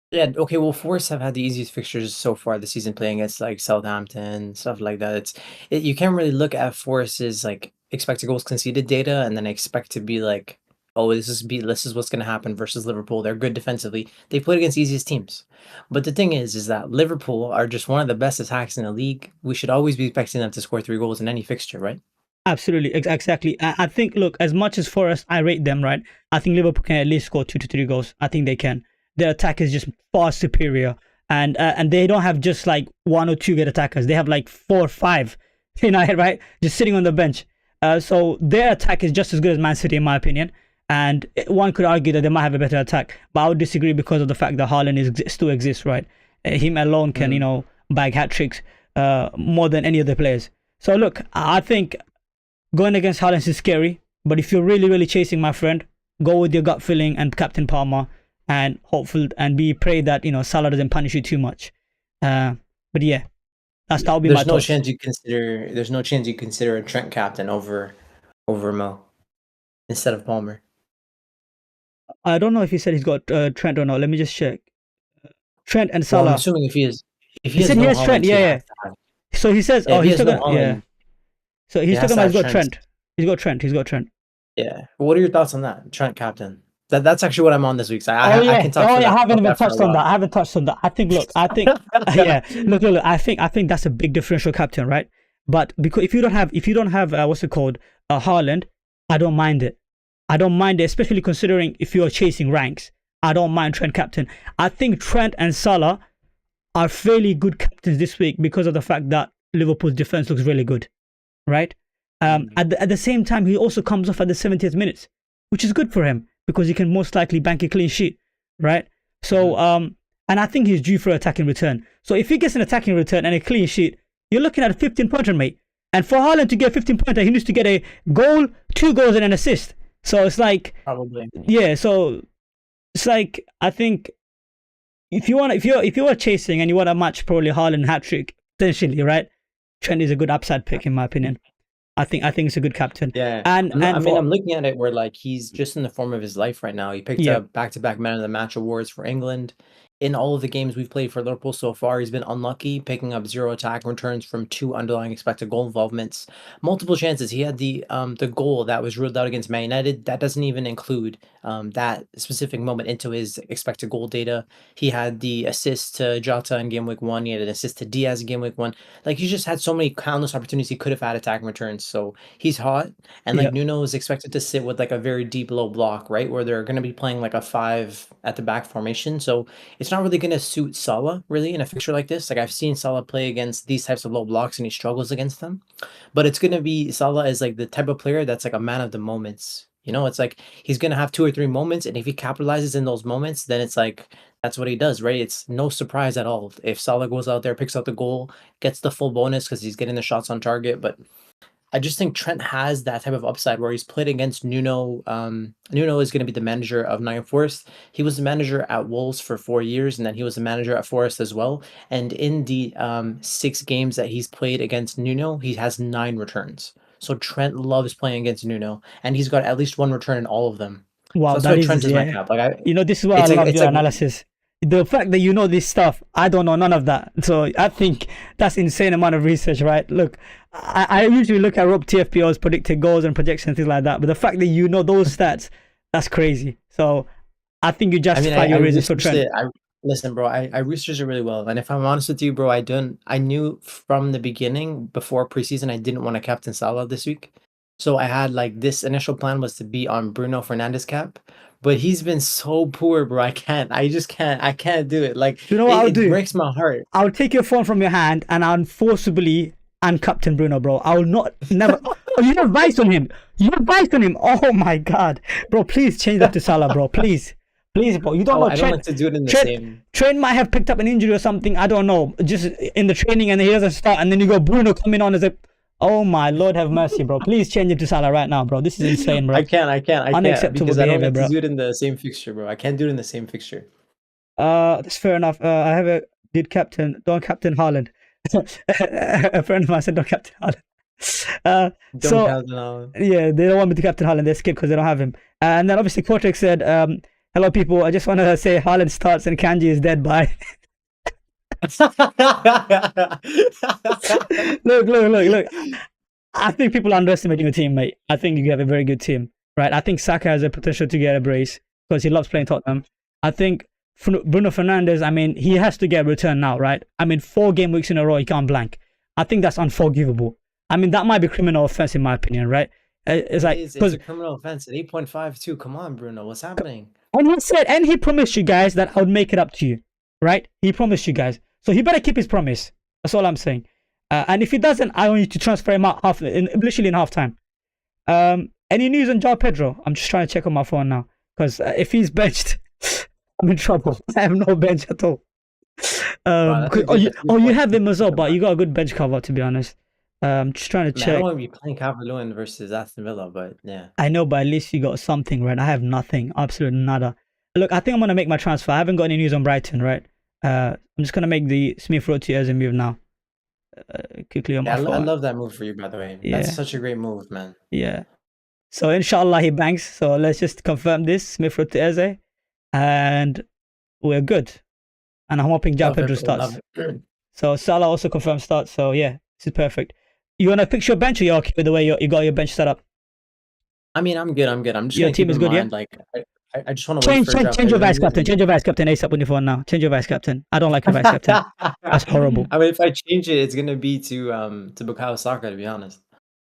Yeah, okay, well, Forest have had the easiest fixtures so far this season playing against like Southampton, stuff like that. You can't really look at Forest's like expected goals conceded data and then expect to be like, oh, this is what's going to happen versus Liverpool. They're good defensively. They played against easiest teams. But the thing is that Liverpool are just one of the best attacks in the league. We should always be expecting them to score 3 goals in any fixture, right? Absolutely, exactly. I think, look, as much as Forest, I rate them, right? I think Liverpool can at least score 2 to 3 goals. I think they can. Their attack is just far superior. And they don't have just like 1 or 2 good attackers. They have like 4 or 5, right? Just sitting on the bench. So their attack is just as good as Man City, in my opinion. And one could argue that they might have a better attack, but I would disagree because of the fact that Haaland still exists, right? Him alone can, bag hat tricks more than any other players. So look, I think going against Haaland is scary, but if you're really, really chasing, my friend, go with your gut feeling and Captain Palmer, and hopeful and pray that Salah doesn't punish you too much. But yeah, that'll be my thoughts. There's no chance you consider a Trent captain over Mo instead of Palmer. I don't know if he said he's got Trent or not. Let me just check. Trent and Salah. Well, I'm assuming if he said he has Trent. Yeah. So he says, he's talking. Yeah. So he's talking about he's got Trent. He's got Trent. Yeah. What are your thoughts on that, Trent captain? That's actually what I'm on this week. So Oh I yeah, can talk oh for yeah. I that haven't about even that for a touched on that. I while. haven't touched on that. I think. Look, I think. Yeah. Look. I think that's a big differential, captain, right? But because if you don't have what's it called, Haaland, I don't mind it. I don't mind it, especially considering if you're chasing ranks. I don't mind Trent captain. I think Trent and Salah are fairly good captains this week because of the fact that Liverpool's defense looks really good, right? Mm. At the same time, he also comes off at the 70th minutes, which is good for him because he can most likely bank a clean sheet, right? So, Mhm. and I think he's due for an attacking return. So if he gets an attacking return and a clean sheet, you're looking at a 15-pointer, mate. And for Haaland to get a 15-pointer, he needs to get a goal, 2 goals, and an assist. So it's like, Probably. yeah. So it's like I think if you are chasing and you want a match, probably Haaland hat trick potentially, right? Trent is a good upside pick in my opinion. I think it's a good captain. Yeah. And for I'm looking at it where like he's just in the form of his life right now. He picked yeah, up back-to-back man of the match awards for England. In all of the games we've played for Liverpool so far, he's been unlucky, picking up 0 attack returns from 2 underlying expected goal involvements. Multiple chances. He had the goal that was ruled out against Man United. That doesn't even include that specific moment into his expected goal data. He had the assist to Jota in game week 1. He had an assist to Diaz in game week 1. Like he just had so many countless opportunities he could have had attack returns. So he's hot. And yeah, like Nuno is expected to sit with like a very deep low block, right? Where they're going to be playing like a 5 at the back formation. So it's not really going to suit Salah really in a fixture like this. Like I've seen Salah play against these types of low blocks and he struggles against them. But it's going to be Salah is like the type of player that's like a man of the moments. You know, it's like he's going to have 2 or 3 moments. And if he capitalizes in those moments, then it's like that's what he does, right? It's no surprise at all. If Salah goes out there, picks out the goal, gets the full bonus because he's getting the shots on target. But I just think Trent has that type of upside where he's played against Nuno. Nuno is going to be the manager of Nottingham Forest. He was the manager at Wolves for 4 years, and then he was the manager at Forest as well. And in the 6 games that he's played against Nuno, he has 9 returns. So Trent loves playing against Nuno, and he's got at least 1 return in all of them. So wow, that's that why is Trent is my yeah. cap. Like I, You know, this is why I love it's your like analysis. The fact that you know this stuff, I don't know none of that. So I think that's insane amount of research, right? Look, I usually look at Rob TFPO's predicted goals and projections, things like that. But the fact that you know those stats, that's crazy. So I think you I mean, justify I your reasons for researched Trent. it. I listen, bro. I researched it really well, and if I'm honest with you, bro, I knew from the beginning before preseason I didn't want to captain Salah this week. So I had like this initial plan was to be on Bruno Fernandes cap, but he's been so poor, bro. I can't. I just can't. I can't do it. Like Do you know what I'll it do? breaks my heart. I'll take your phone from your hand and I'll forcibly uncaptain Bruno, bro. I will not, never. Oh, you have vice on him. You have vice on him. Oh my god, bro. Please change that to Salah, bro. Please, please, bro. You don't Oh, know I don't like to do it in the Trent, same. Trent might have picked up an injury or something. I don't know. Just in the training and he doesn't start, and then you got Bruno coming on as a. Oh my Lord, have mercy, bro. Please change it to Salah right now, bro. This is insane, bro. I can't Unacceptable because I don't behavior, like to bro. do it in the same fixture, bro. I can't do it in the same fixture. That's fair enough. I have a did captain. Don't captain Haaland. A friend of mine said don't captain Haaland. Don't So count it out. yeah, they don't want me to captain Haaland. They skip because they don't have him. And then obviously Kortrek said, "Hello people. I just want to say Haaland starts and Kanji is dead by." Look. I think people are underestimating your team, mate. I think you have a very good team, right? I think Saka has a potential to get a brace because he loves playing Tottenham. I think Bruno Fernandes, I mean, he has to get a return now, right? I mean, 4 game weeks in a row, he can't blank. I think that's unforgivable. I mean, that might be criminal offense in my opinion, right? It's like, It's because, a criminal offense at 8.52. Come on, Bruno. What's happening? and he said, and he promised you guys that I would make it up to you, right? He promised you guys. So he better keep his promise. That's all I'm saying. And if he doesn't, I want you to transfer him out literally in half time. Any news on Joao Pedro? I'm just trying to check on my phone now because if he's benched, I'm in trouble. I have no bench at all. Wow, that's a good that's a good You point. have him as well, Think but about you it. got a good bench cover to be honest. Just trying to I mean, I don't check. want to be playing Calvert-Lewin versus Aston Villa, but yeah. I know, but at least you got something, right? I have nothing, absolutely nada. Look, I think I'm gonna make my transfer. I haven't got any news on Brighton, right? I'm just gonna make the Smith Rowe to Eze move now. Quickly on Yeah, my I phone. love that move for you, by the way. That's Yeah, such a great move, man. yeah. So inshallah he bangs. So let's just confirm this Smith Rowe to Eze, and we're good. And I'm hoping Joao Love Pedro it, bro. starts. Love it. So Salah also confirmed starts. So yeah, this is perfect. You wanna fix your bench, or you're okay with the way you got your bench set up? I mean, I'm good. I'm good. I'm just Your gonna team keep is in good, yeah. mind, like, I just want to wait for Change your vice captain. Change your vice captain ASAP on your phone now. Change your vice captain. I don't like your vice captain. That's horrible. I mean, if I change it, it's gonna be to Bukayo Saka, to be honest.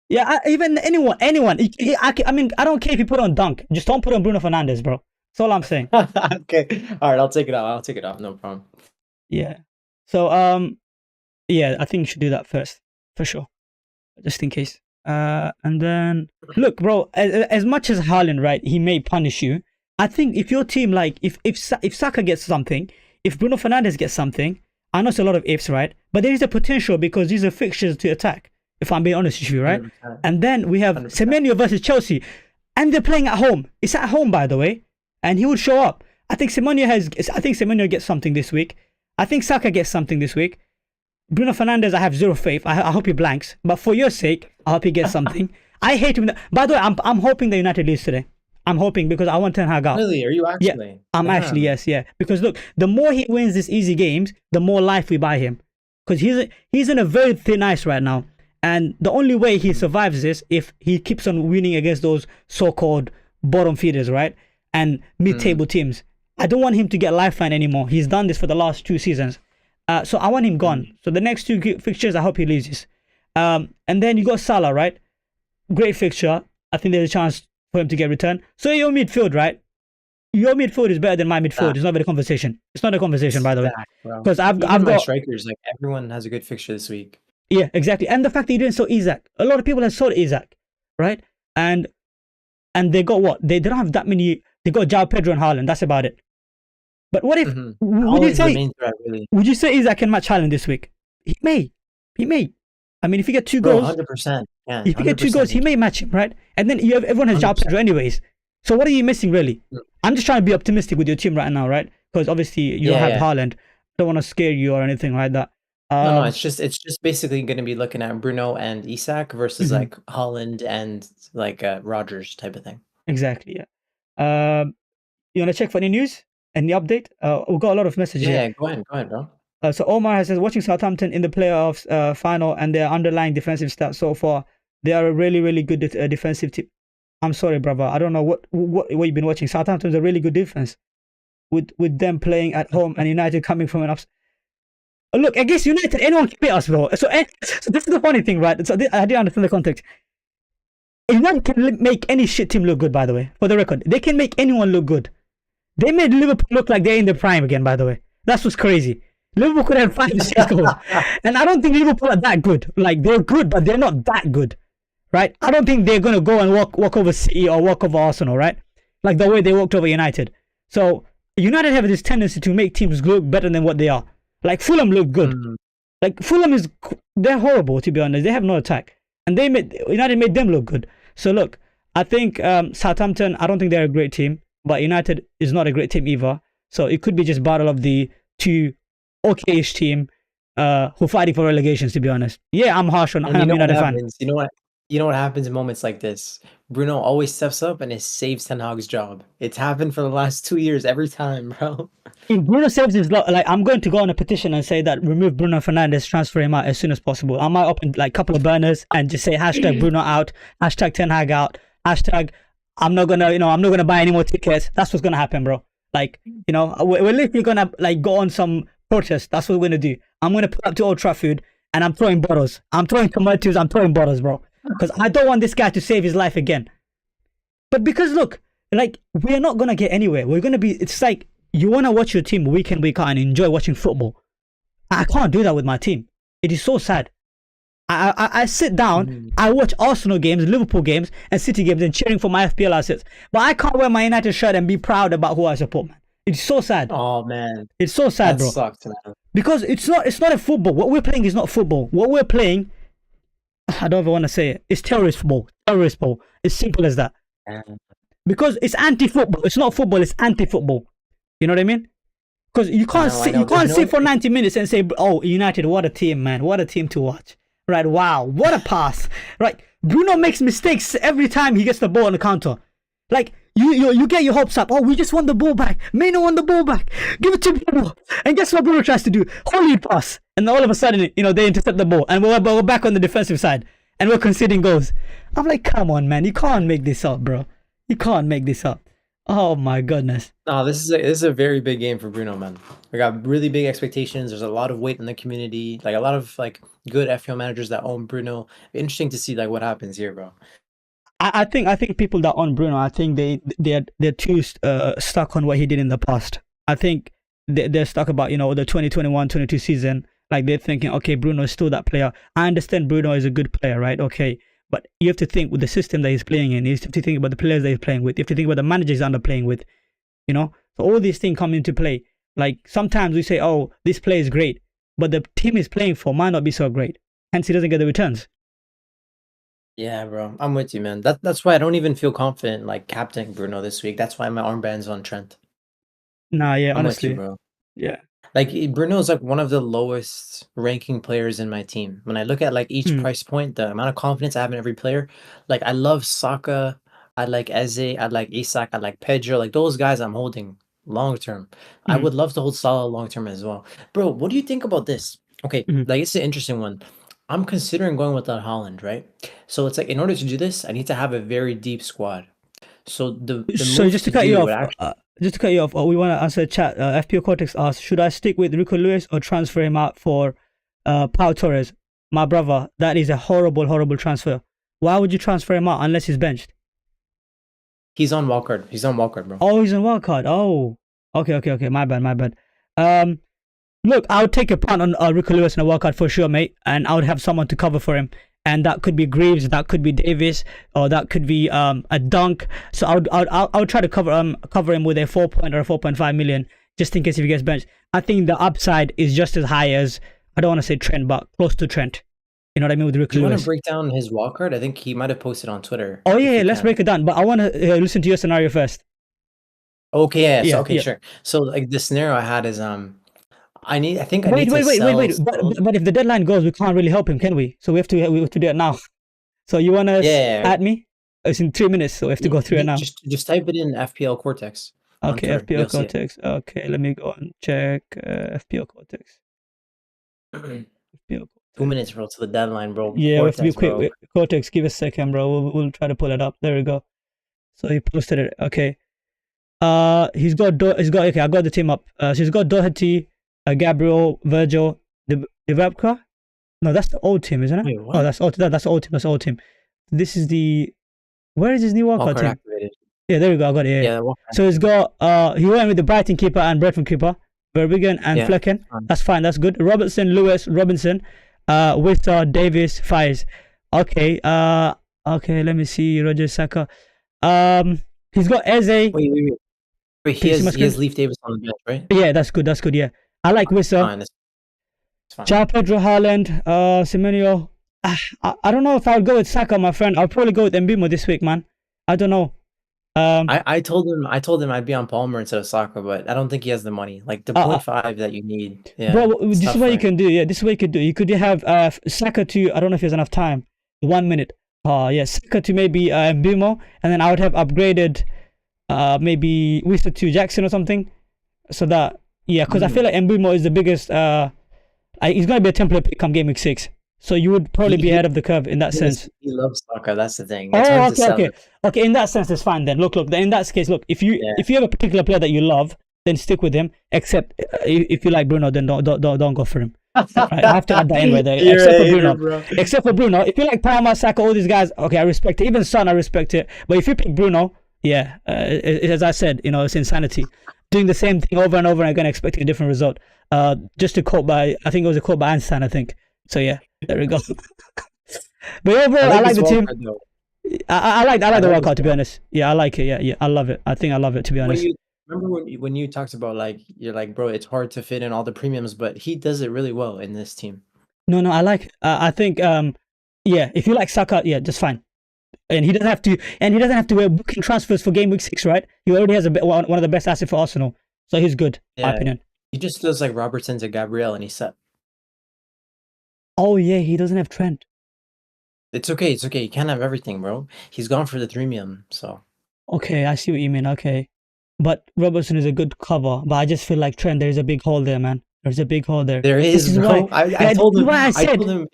Yeah, even anyone. I mean, I don't care if you put on Dunk. Just don't put on Bruno Fernandes, bro. That's all I'm saying. Okay, all right, I'll take it off. No problem. Yeah. So yeah, I think you should do that first for sure, just in case. And then look, bro. As much as Haaland, right, he may punish you. I think if your team, like, if Saka gets something, if Bruno Fernandes gets something, I know it's a lot of ifs, right? But there is a potential because these are fixtures to attack. If I'm being honest with you, right? 100%. And then we have 100%. Semenyo versus Chelsea, and they're playing at home. It's at home, by the way, and he will show up. I think Semenyo gets something this week. I think Saka gets something this week. Bruno Fernandes, I have zero faith. I hope he blanks. But for your sake, I hope he gets something. I hate him. By the way, I'm hoping the United lose today. I'm hoping because I want Ten Hag out. Really? Are you actually? Yeah, I'm actually, yes, yeah. Because look, the more he wins these easy games, the more life we buy him. Because he's in a very thin ice right now. And the only way he survives this if he keeps on winning against those so-called bottom feeders, right? And mid-table teams. I don't want him to get lifeline anymore. He's done this for the last 2 seasons. So I want him gone. So the next 2 fixtures, I hope he loses. And then you got Salah, right? Great fixture. I think there's a chance for him to get returned. So your midfield, right? Your midfield is better than my midfield. It's not a conversation. It's not a conversation, by the way. Because I've got strikers. Like, everyone has a good fixture this week. Yeah, exactly. And the fact that you didn't sell Isak. A lot of people have sold Isak, right? And they got what? They don't have that many. They got João Pedro and Haaland. That's about it. But what if would you say Isak can match Haaland this week? He may. I mean, if you get 2 goals, 100%. Yeah, if you get 2 goals, he may match him, right? And then everyone has João Pedro anyways. So what are you missing, really? I'm just trying to be optimistic with your team right now, right? Because obviously you don't have Haaland. I don't want to scare you or anything like that. No, it's just basically going to be looking at Bruno and Isak versus like Haaland and like Rodgers type of thing. Exactly. Yeah. You want to check for any news? Any update? We've got a lot of messages. Yeah, here. Go ahead, bro. So Omar says, watching Southampton in the playoffs final and their underlying defensive stats so far, they are a really, really good defensive team. I'm sorry, brother. I don't know what you've been watching. Southampton's a really good defense with them playing at home and United coming from an ups. Look, against United, anyone can beat us, bro. So this is the funny thing, right? So I didn't understand the context. United can make any shit team look good, by the way. For the record, they can make anyone look good. They made Liverpool look like they're in their prime again, by the way. That's what's crazy. Liverpool could have 5 or 6 goals. And I don't think Liverpool are that good. Like, they're good, but they're not that good. Right? I don't think they're going to go and walk over City or walk over Arsenal, right? Like the way they walked over United. So, United have this tendency to make teams look better than what they are. Like, Fulham look good. Like, Fulham they're horrible, to be honest. They have no attack. And United made them look good. So, look, I think Southampton, I don't think they're a great team. But United is not a great team either. So, it could be just battle of the 2 okay-ish team who are fighting for relegations, to be honest. Yeah, I'm harsh on I'm United fan. You know what happens in moments like this? Bruno always steps up and it saves Ten Hag's job. It's happened for the last 2 years every time, bro. If Bruno saves his like, I'm going to go on a petition and say that remove Bruno Fernandes, transfer him out as soon as possible. I might open like a couple of burners and just say hashtag Bruno out, hashtag Ten Hag out, hashtag I'm not gonna buy any more tickets. That's what's gonna happen, bro. Like, we're literally gonna like go on some protest. That's what we're gonna do. I'm gonna pull up to Old Trafford and I'm throwing bottles. I'm throwing tomatoes. I'm throwing bottles, bro. Because I don't want this guy to save his life again. But because look, like, we're not gonna get anywhere. It's like you wanna watch your team week in, week out and enjoy watching football. I can't do that with my team. It is so sad. I sit down, I watch Arsenal games, Liverpool games, and City games and cheering for my FPL assets. But I can't wear my United shirt and be proud about who I support, man. It's so sad. Oh man. It's so sad, bro. That sucks, man. Because it's not a football. What we're playing is not football. What we're playing, I don't even want to say it. It's terrorist football. Terrorist football. It's simple as that. Because it's anti-football. It's not football. It's anti-football. You know what I mean? Because you can't sit for 90 minutes and say, "Oh, United, what a team, man! What a team to watch!" Right? Wow, what a pass! Right? Bruno makes mistakes every time he gets the ball on the counter. Like you get your hopes up. Oh, we just won the ball back. Maino won the ball back. Give it to Bruno. And guess what Bruno tries to do? Holy pass. And all of a sudden, they intercept the ball, and we're back on the defensive side, and we're conceding goals. I'm like, come on, man, you can't make this up, bro. You can't make this up. Oh my goodness. No, this is a very big game for Bruno, man. We got really big expectations. There's a lot of weight in the community, like a lot of like good FPL managers that own Bruno. Interesting to see like what happens here, bro. I think people that own Bruno, I think they're too stuck on what he did in the past. I think they're stuck about the 2021-22 season. Like they're thinking, okay, Bruno is still that player. I understand Bruno is a good player, right? Okay, but you have to think with the system that he's playing in. You have to think about the players that he's playing with. You have to think about the managers he's under playing with. So all these things come into play. Like sometimes we say, oh, this player is great, but the team he's playing for might not be so great. Hence, he doesn't get the returns. Yeah, bro. I'm with you, man. That's why I don't even feel confident like captaining Bruno this week. That's why my armband's on Trent. Nah, yeah, I'm with you, honestly, bro. yeah. Like Bruno's like one of the lowest ranking players in my team. When I look at like each Hmm. price point, the amount of confidence I have in every player, like I love Saka, I like Eze, I like Isak, I like Pedro, like those guys I'm holding long term. I Hmm. would love to hold Salah long term as well. Bro, what do you think about this? Okay, Hmm. like it's an interesting one. I'm considering going without Holland, right? So it's like in order to do this, I need to have a very deep squad. So the So move just to to cut you do would off, actually we want to answer chat. FPO Cortex asks, should I stick with Rico Lewis or transfer him out for Pau Torres? My brother, that is a horrible, horrible transfer. Why would you transfer him out unless he's benched? he's on wildcard. He's on wildcard, bro. Oh, he's on wild card. Oh, okay, okay, okay. My bad, my bad. Um, Look, I would take a punt on Rico Lewis in a wild card for sure, mate, and I would have someone to cover for him. And that could be Greaves, that could be Davis, or that could be a dunk. So I would try to cover him with a 4 or 4.5 million, just in case if he gets benched. I think the upside is just as high as, I don't want to say Trent, but close to Trent. You know what I mean with Do Rico you want to Lewis. break down his wildcard? I think he might have posted on Twitter Oh yeah, if yeah, you let's can. break it down. But I want to listen to your scenario first. Okay, yeah, so Yeah, okay, yeah. sure. So like the scenario I had is I think I Wait, need to wait, wait, wait, sell wait. But, Stones. but if the deadline goes, we can't really help him, can we? So we have to do it now. So you wanna Yeah, add me? It's in 3 minutes, so we have to yeah, go through it now. just type it in FPL Cortex on Okay, Twitter. FPL You'll see Cortex. Okay, let me go and check FPL Cortex. it. FPL 2 minutes, Cortex. bro, to the deadline, bro. Yeah, we have to be Cortex, quick. bro. Wait, Cortex, give us a second, bro. We'll try to pull it up. There we go. So he posted it. Okay. He's got. Okay, I got the team up. So he's got Doherty, Gabriel, Virgil, Dubravka. No, that's the old team, isn't it? Wait, Oh, what? that's the old team. That's the old team. This is the. Where is his new wildcard Wildcard team? activated. Yeah, there we go. I got it. Yeah, yeah. Yeah, wildcard So he's activated. got he went with the Brighton keeper and Brentford keeper, Verbigan and Yeah, Flecken. fine. That's fine. That's good. Robertson, Lewis, Robinson, Wister, Davis, Fires. Okay. Okay. Let me see. Roger Saka. He's got Eze. Wait, Can he you see my has screen? Leaf Davis on the bench, right? Yeah, that's good. That's good. Yeah, I like Wister. Fine, it's fine. João Pedro, Haaland, Semenyo. I don't know if I would go with Saka, my friend. I'll probably go with Mbimo this week, man. I don't know. Um, I told him I'd be on Palmer instead of Saka, but I don't think he has the money. Like the uh, 0.5 that you need. Bro, Yeah, it's this is tough what you for him. can do. Yeah, this is what you could do. You could have Saka to, I don't know if he has enough time. 1 minute. Yeah, Saka to maybe Mbimo, and then I would have upgraded maybe Wister to Jackson or something. So that, yeah, because I feel like Mbimo is the biggest. He's going to be a template pick come game week 6. So you would probably He be he ahead of the curve in that sense. he loves Saka. That's the thing. It's Oh, hard to okay, sell okay, it. okay. In that sense, it's fine then. Look. Then in that case, look. If you Yeah. if you have a particular player that you love, then stick with him. Except if you like Bruno, then don't go for him. Right, I have to add that in right there. You're a Except for hater, Bruno. bro. Except for Bruno. If you like Palmer, Saka, all these guys, okay, I respect it. Even Son, I respect it. But if you pick Bruno, yeah, as I said, it's insanity. Doing the same thing over and over again, expecting a different result. Just a quote by, I think it was a quote by Einstein, I think. So yeah, there we go. But I overall, I like like this the team. wildcard though. I I like the like World this Cup to be one. honest. Yeah, I like it. Yeah, yeah, I love it. I think I love it to be When honest. you remember when you talked about like you're like, bro, it's hard to fit in all the premiums, but he does it really well in this team. No, I like. I think yeah, if you like Saka, yeah, just fine. And he doesn't have to. And he doesn't have to booking transfers for game week 6, right? He already has one of the best assets for Arsenal, so he's good. My Yeah, opinion. he just does like Robertson to Gabriel, and he's set. Oh yeah, he doesn't have Trent. It's okay. It's okay. You can't have everything, bro. He's gone for the premium, so Okay, I see what you mean. Okay, but Robertson is a good cover, but I just feel like Trent. There's a big hole there, man. There's a big hole there. there This is, is why. bro. I Yeah, this told is him. why I I said. told him.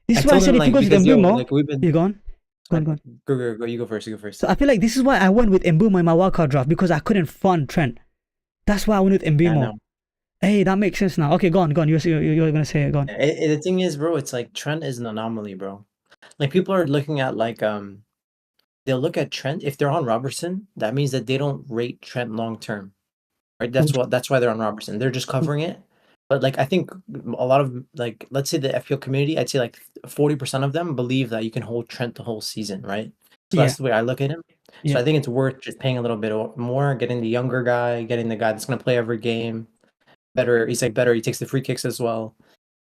This I is why I told said him if he like goes with because yo, Mbeumo, like we've been you're gone. Go on, go on. Go. You go first. You go first. So I feel like this is why I went with Mbumo in my wildcard draft because I couldn't fund Trent. That's why I went with Yeah, Mbumo. no. Hey, that makes sense now. Okay, go on, go on. You're gonna say it. Go on. The thing is, bro, it's like Trent is an anomaly, bro. Like people are looking at like they'll look at Trent if they're on Robertson. That means that they don't rate Trent long term, right? That's why they're on Robertson. They're just covering it. But like I think a lot of like let's say the FPL community, I'd say like 40% of them believe that you can hold Trent the whole season, right? So Yeah, that's the way I look at him. So yeah, I think it's worth just paying a little bit more, getting the younger guy, getting the guy that's gonna play every game. Better, he's like better. He takes the free kicks as well.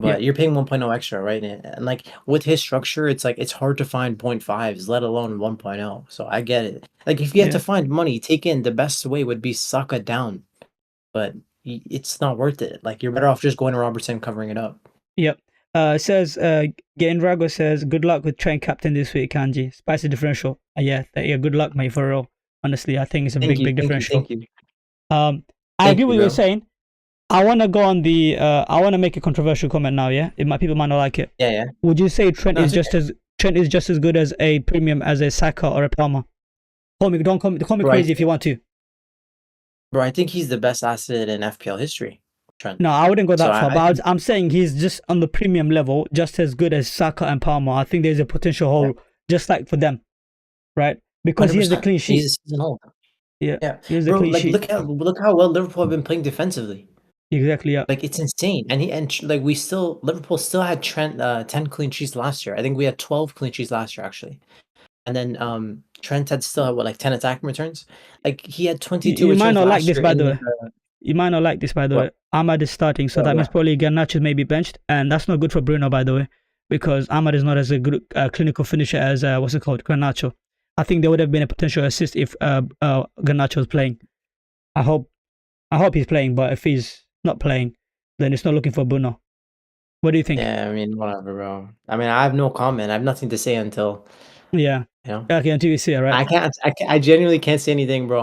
yeah, But you're paying 1.0 extra, right? And like with his structure, it's like it's hard to find 0.5s, let alone 1.0. So I get it. Like if you had yeah, to find money, take in the best way would be Saka down, but it's not worth it. Like you're better off just going to Robertson covering it up. yep. Says Gendrago says good luck with Trent captain this week, Kanji. Spicy differential. Yeah, good luck, mate. For real. Honestly, I think it's a Thank big, you, big thank you, differential. thank you, I thank agree you, with what you're bro. saying. I want to go on the. I want to make a controversial comment now. Yeah, people might not like it. Yeah, yeah. Would you say Trent No, is it's just okay, as good as a premium as a Saka or a Palmer? Call me bro. crazy if you want to. I think he's the best asset in FPL history, Trent. No, I wouldn't go So that far. I But think I'm saying he's just on the premium level, just as good as Saka and Palmer. I think there's a potential yeah, hole, just like for them, right? Because he has the 100%. clean He's sheet. a season old. Yeah, Yeah, he has the bro. clean Like sheet. look how well Liverpool have been playing defensively. Exactly. Yeah. Like, it's insane, and like, we still Liverpool still had Trent, 10 clean sheets last year. I think we had 12 clean sheets last year, actually. And then, Trent had still had, what, like, 10 attacking returns? Like, he had 22 You might returns not like last this, year by in the the way. You might not like this, by the way. what? Ahmad is starting, so that means What? probably Garnacho may be benched, and that's not good for Bruno, by the way, because Ahmad is not as a good clinical finisher as what's it called, Garnacho. I think there would have been a potential assist if Garnacho was playing. I hope he's playing, but if he's not playing, then it's not looking for Bruno. What do you think? Yeah, I mean, whatever, bro. I mean, I have no comment. I have nothing to say until, Yeah. you know? Okay, until you see it, right? I genuinely can't say anything, bro.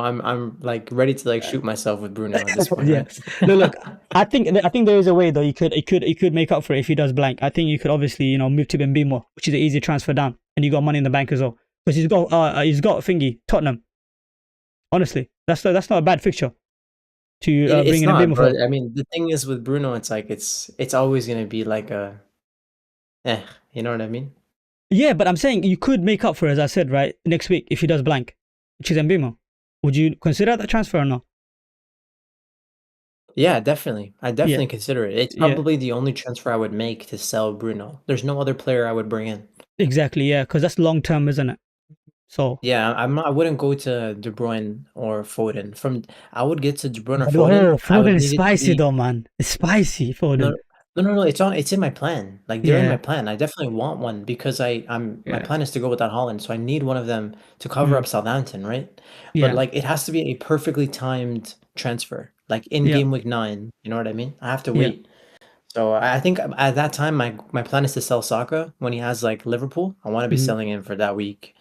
like, ready to, like, shoot myself with Bruno at this point, Yeah. right? Look. I think there is a way though. He could make up for it if he does blank. I think you could obviously move to Mbemo, which is an easy transfer down, and you got money in the bank as well because he's got thingy Tottenham. Honestly, that's not a bad fixture to bring It's in not, Mbemo bro. for. I mean, the thing is with Bruno, it's like it's always gonna be like eh, you know what I mean? Yeah, but I'm saying you could make up for it, as I said, right, next week if he does blank, which is Mbemo. Would you consider that transfer or not? Yeah, definitely. I Yeah, definitely consider it. It's yeah, probably the only transfer I would make to sell Bruno. There's no other player I would bring in. exactly. Yeah, because that's long term, isn't it? So. Yeah, I wouldn't go to De Bruyne or Foden. I would get to De Bruyne or But Foden. oh, I would Foden is need it to spicy be though, man. It's spicy, no, Foden. no. It's in my plan. Like they're in my Yeah, plan. I definitely want one because my yeah, plan is to go with that Holland. So I need one of them to cover mm, up Southampton, right? But yeah, like it has to be a perfectly timed transfer, like in yeah, game week 9. You know what I mean? I have to yeah. wait. So I think at that time my plan is to sell Saka when he has like Liverpool. I want to be Mm. selling him for that week.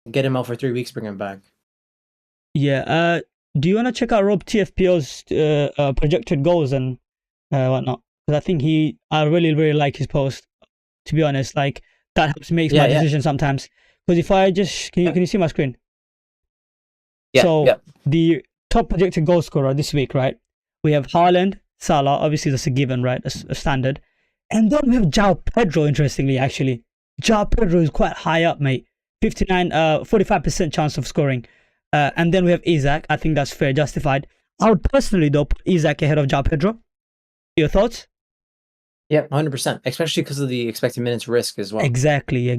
Get him out for 3 weeks, bring him back. Yeah. Do you want to check out Rob TFPO's projected goals and whatnot? Because I think I really, really like his post. To be honest, like that helps makes my Yeah, yeah, decision sometimes. Because if I just yeah, can you see my screen? yeah, So yeah. the top projected goal scorer this week, right? We have Haaland, Salah. Obviously, that's a given, right? That's a standard. And then we have João Pedro. Interestingly, actually, João Pedro is quite high up, mate. 45% chance of scoring. And then we have Isaac. I think that's fair, justified. I would personally though put Isaac ahead of João Pedro. Your thoughts? Yeah, 100%. Especially because of the expected minutes risk as well. Exactly.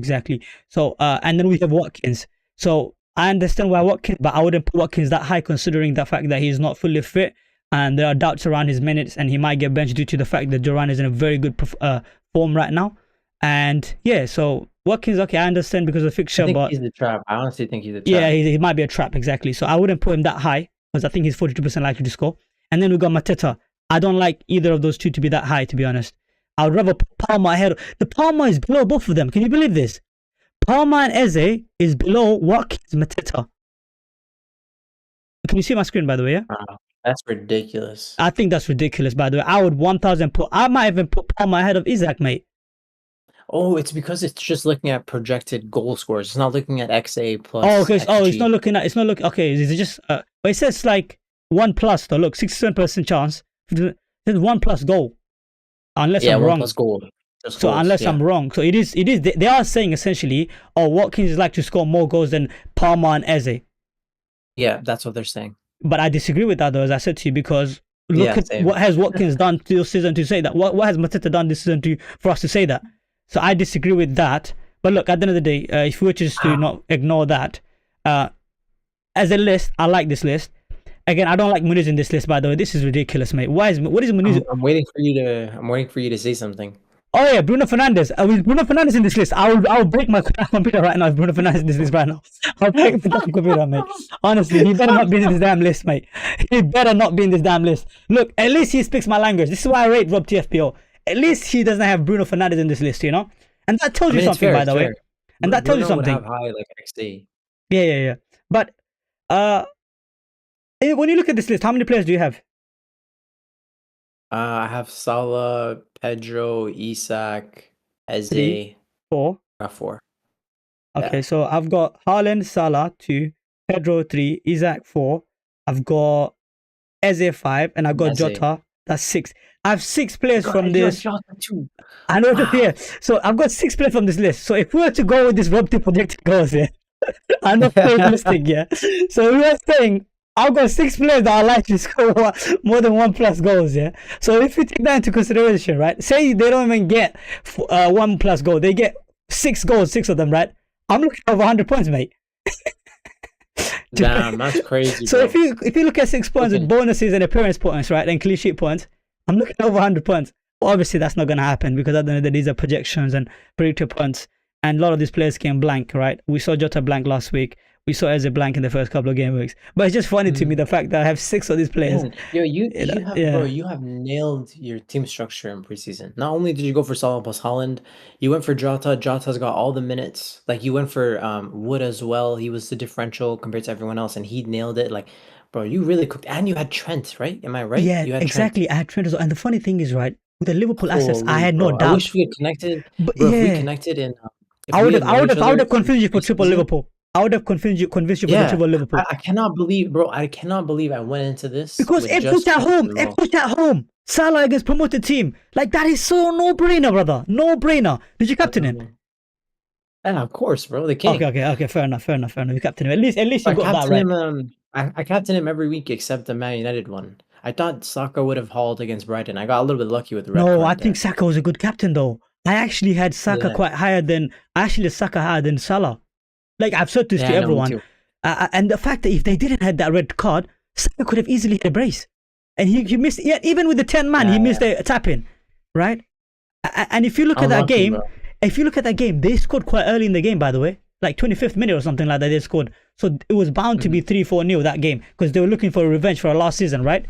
So, and then we have Watkins. So I understand why Watkins, but I wouldn't put Watkins that high considering the fact that he's not fully fit and there are doubts around his minutes and he might get benched due to the fact that Duran is in a very good form right now. And yeah, so Watkins, okay, I understand because of the I fixture, think but he's the trap. I honestly think he's a yeah, trap. he might be a trap, exactly. So I wouldn't put him that high because I think he's 42% likely to score. And then we got Mateta. I don't like either of those two to be that high, to be honest. I would rather put Palmer ahead. The Palmer is below both of them. Can you believe this? Palmer and Eze is below Watkins Mateta. Can you see my screen, by the way? Yeah, Wow, that's ridiculous. I think that's ridiculous. By the way, I would 1,000 put. I might even put Palmer ahead of Isaac, mate. Oh, it's because it's just looking at projected goal scores. It's not looking at XA Oh, plus okay. Oh, it's XG. not looking at. It's not looking. Okay, is it just? But it says like 1+ though. Look, 67% chance. It says 1+ goal, unless Yeah, I'm one wrong. plus goal. Just So goals. unless Yeah. I'm wrong, so it is. It is. They are saying essentially, oh, Watkins is like to score more goals than Palmer and Eze. Yeah, that's what they're saying. But I disagree with that though, as I said to you, because look Yeah, at same. what has Watkins done this season to say that. What has Mateta done this season for us to say that? So I disagree with that. But look, at the end of the day, if we were just to not ignore that, as a list, I like this list. Again, I don't like Muniz in this list, by the way. This is ridiculous, mate. What is Muniz? I'm waiting for you to. I'm waiting for you to say something. Oh yeah, Bruno Fernandes. With Bruno Fernandes in this list, I'll break my computer right now. If Bruno Fernandes in this list right now, I'll break my computer, mate. Honestly, he better not be in this damn list, mate. He better not be in this damn list. Look, at least he speaks my language. This is why I rate Rob TFPO. At least he doesn't have Bruno Fernandes in this list, you know. And that tells you something, by the way. And that tells you something. Would have high like XA. Yeah. But when you look at this list, how many players do you have? I have Salah, Pedro, Isak, Eze. 4. I got 4. Okay, Yeah. so I've got Haaland, Salah 2, Pedro 3, Isak 4. I've got Eze 5, and I've got Jota. That's 6. I have 6 players from this. Jota too. I know that here. So I've got 6 players from this list. So if we were to go with this Rob T projected goals here, I'm not realistic, yeah. So we are saying I've got 6 players that are likely to score more than 1+ goals, yeah. So if you take that into consideration, right? Say they don't even get 1+ goal, they get 6 goals, 6 of them, right? I'm looking at over 100 points, mate. Damn, that's crazy. So bro. if you look at 6 points with bonuses and appearance points, right, and clean sheet points, I'm looking at over 100 points. Well, obviously, that's not going to happen because at the end of the day, these are projections and predicted points, and a lot of these players came blank, right? We saw Jota blank last week. We saw Eze blank in the first couple of game weeks. But it's just funny to me the fact that I have 6 of these players. Yo, you have nailed your team structure in preseason. Not only did you go for Salah plus Holland, you went for Jota. Jota's got all the minutes. Like you went for Wood as well. He was the differential compared to everyone else, and he nailed it. Like, bro, you really cooked. And you had Trent, right? Am I right? Yeah, you had exactly. Trent. I had Trent as well. And the funny thing is, right, with the Liverpool assets, I had no doubt. I wish we had connected. But bro, yeah, if we connected in, I would have confused you for triple Liverpool. I would have convinced you for the triple Liverpool. I cannot believe, bro. I cannot believe I went into this because Ipswich at home. Salah against promoted team. Like that is so no brainer, brother. No brainer. Did you captain him? Yeah, of course, bro. The king. Okay. Fair enough. You captain him. At least you got that right. I captain him every week except the Man United one. I thought Saka would have hauled against Brighton. I got a little bit lucky with the red card. I think Saka was a good captain though. I actually had Saka higher than Salah. Like I've said this to everyone. And the fact that if they didn't have that red card, Saka could have easily hit a brace. And he missed, even with the 10 man, he missed a tap in, right? And if you look at that game, they scored quite early in the game, by the way, like 25th minute or something like that. They scored, so it was bound to be 3-4-0 that game because they were looking for a revenge for last season, right?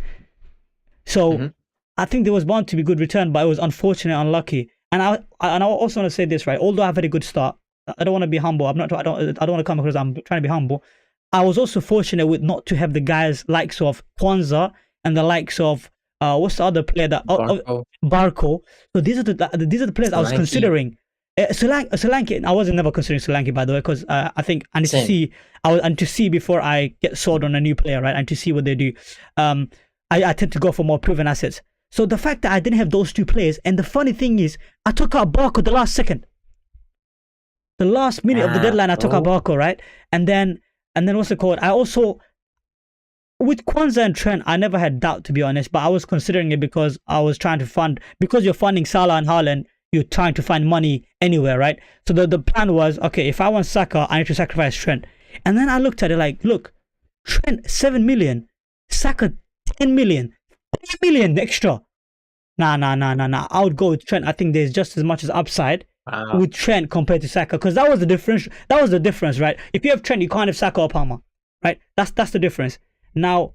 So I think there was bound to be good return, but it was unfortunate, unlucky. And I also want to say this, right? Although I've had a good start, I don't want to be humble. I don't want to come across I'm trying to be humble. I was also fortunate with not to have the guys likes of Kwanzaa and the likes of what's the other player that Barco. So these are the players I was considering. Solanke. I wasn't never considering Solanke, by the way, because I think I need to see. I need to see before I get sold on a new player, right? And to see what they do. I tend to go for more proven assets. So the fact that I didn't have those 2 players, and the funny thing is, I took out Barco the last second. The last minute of the deadline, I took out Barco, right? And then what's it called? I also, with Kwanzaa and Trent, I never had doubt, to be honest, but I was considering it because I was trying to fund, because you're funding Salah and Haaland, you're trying to find money anywhere, right? So the plan was, okay, if I want Saka, I need to sacrifice Trent. And then I looked at it like, look, Trent 7 million, Saka 10 million, 10 million extra. Nah. I would go with Trent. I think there's just as much as upside with Trent compared to Saka, because that was the difference, right? If you have Trent, you can't have Saka or Palmer, right? That's the difference. Now,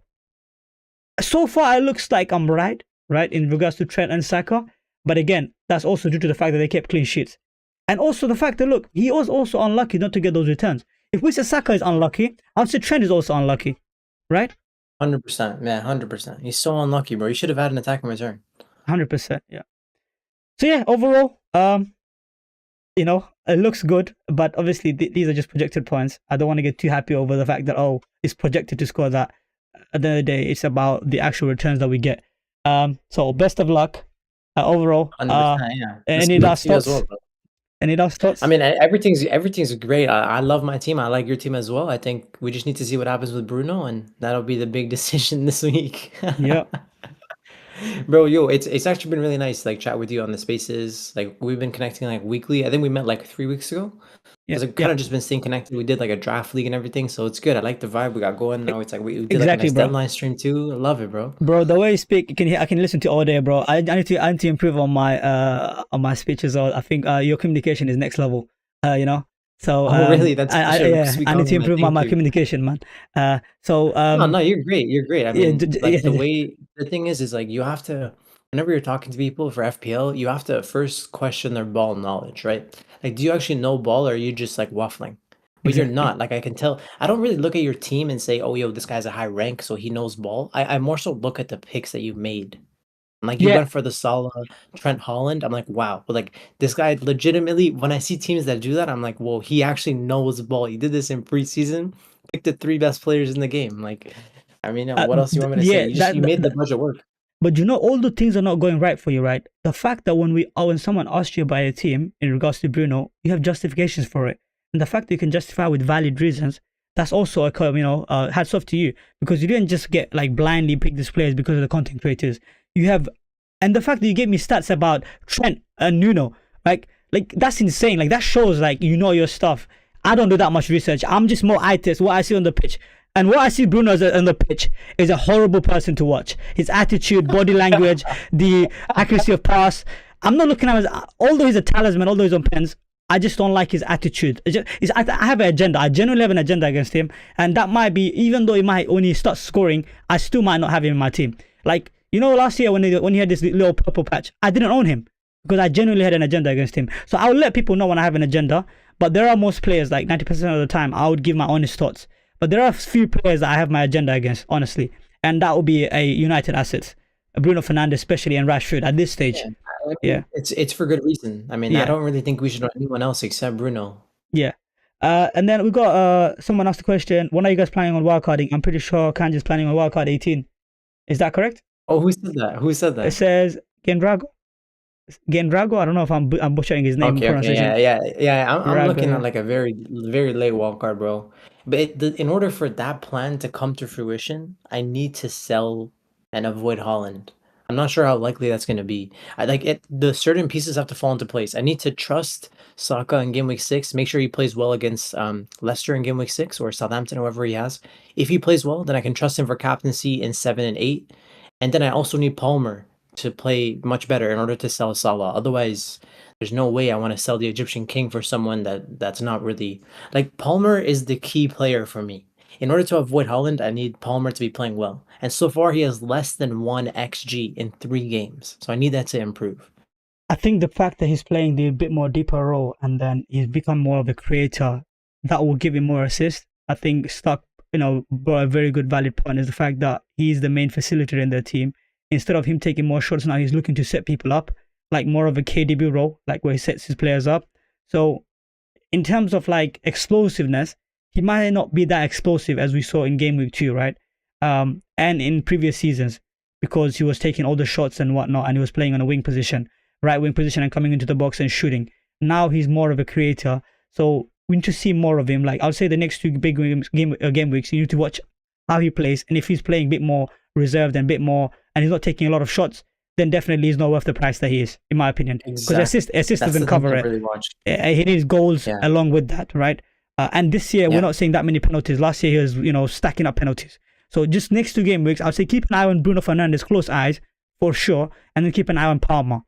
so far it looks like I'm right in regards to Trent and Saka, but again, that's also due to the fact that they kept clean sheets, and also the fact that, look, he was also unlucky not to get those returns. If we say Saka is unlucky, I'd say Trent is also unlucky, right? 100%, man, 100%. He's so unlucky, bro. You should have had an attack in return. 100%, yeah. So yeah, overall, you know, it looks good, but obviously these are just projected points. I don't want to get too happy over the fact that, oh, it's projected to score that. At the end of the day, it's about the actual returns that we get. So best of luck overall. 100%, yeah. Best Any of luck last to you as well, thoughts? bro. Any last I thoughts? mean, everything's great. I love my team. I like your team as well. I think we just need to see what happens with Bruno, and that'll be the big decision this week. Yeah, Bro, yo, it's actually been really nice like chat with you on the spaces. Like we've been connecting like weekly. I think we met like 3 weeks ago. yeah, Because I've yeah. kind of just been staying connected. We did like a draft league and everything, so it's good. I like the vibe we got going. E- Now it's like we did like a Exactly, nice bro. deadline stream too. I love it, bro. Bro, the way you speak, you can hear, I can listen to all day, bro. I need to improve on my speech as well. I think your communication is next level. You know. So Oh, really? That's such a yeah, sweet I need to compliment. improve Thank my you. communication, man. So No, no, you're great. You're great. I yeah, mean, like yeah, the thing is like you have to, whenever you're talking to people for FPL, you have to first question their ball knowledge, right? Like, do you actually know ball or are you just like waffling? But you're exactly. not. Like, I can tell. I don't really look at your team and say, oh, yo, this guy's a high rank, so he knows ball. I more so look at the picks that you made. Like you Yeah, went for the Salah, Trent Holland. I'm like, wow. But like this guy legitimately, when I see teams that do that, I'm like, whoa, he actually knows ball. He did this in preseason, picked the three best players in the game. Like, I mean, what else you want me to say? yeah. You made the budget work. But you know, all the things are not going right for you, right? The fact that when someone asks you about a team in regards to Bruno, you have justifications for it, and the fact that you can justify with valid reasons, that's also hats off to you, because you didn't just get like blindly pick these players because of the content creators. You have, and the fact that you gave me stats about Trent and Nuno, like that's insane. Like that shows like you know your stuff. I don't do that much research. I'm just more eye test what I see on the pitch. And what I see Bruno on the pitch is a horrible person to watch. His attitude, body language, the accuracy of pass. I'm not looking at him as, although he's a talisman, although he's on pens, I just don't like his attitude. I have an agenda. I genuinely have an agenda against him. And that might be, even though he might, when he starts scoring, I still might not have him in my team. Like, you know, last year when he had this little purple patch, I didn't own him because I genuinely had an agenda against him. So I will let people know when I have an agenda. But there are most players, like 90% of the time, I would give my honest thoughts. But there are a few players that I have my agenda against, honestly. And that would be a United assets. Bruno Fernandes, especially, and Rashford at this stage. Yeah, I Yeah. mean, it's for good reason. I mean, I Yeah. don't really think we should know anyone else except Bruno. Yeah. And then we got someone asked the question, when are you guys planning on wildcarding? I'm pretty sure Kanji's planning on wildcard 18. Is that correct? Oh, who said that? Who said It that? says Gendrago. Gendrago? I don't know if I'm butchering his name Okay, okay, pronunciation. yeah. I'm Rago, looking at yeah. like a very late wild card, bro. But in order for that plan to come to fruition, I need to sell and avoid Holland. I'm not sure how likely that's going to be. I like it. The certain pieces have to fall into place. I need to trust Saka in game week 6. Make sure he plays well against Leicester in game week 6 or Southampton, whoever he has. If he plays well, then I can trust him for captaincy in 7 and 8. And then I also need Palmer to play much better in order to sell Salah. Otherwise, there's no way I want to sell the Egyptian king for someone that's not really like Palmer is the key player for me. In order to avoid Holland, I need Palmer to be playing well. And so far he has less than 1 XG in 3 games. So I need that to improve. I think the fact that he's playing the bit more deeper role and then he's become more of a creator, that will give him more assists. I think Stock, brought a very good valid point is the fact that he's the main facilitator in their team. Instead of him taking more shots now, he's looking to set people up, like more of a KDB role, like where he sets his players up. So in terms of like explosiveness, he might not be that explosive as we saw in game week 2, right? And in previous seasons, because he was taking all the shots and whatnot, and he was playing on a wing position, right wing position, and coming into the box and shooting. Now he's more of a creator, so we need to see more of him. Like I'll say the next 2 big game weeks, you need to watch how he plays, and if he's playing a bit more reserved and a bit more, and he's not taking a lot of shots, then definitely he's not worth the price that he is, in my opinion. Because assist That's doesn't the thing cover to it. really watch. He needs goals Yeah. along with that, right? And this year we're Yeah. not seeing that many penalties. Last year he was, stacking up penalties. So just next 2 game weeks, I'd say keep an eye on Bruno Fernandes, close eyes for sure, and then keep an eye on Palmer,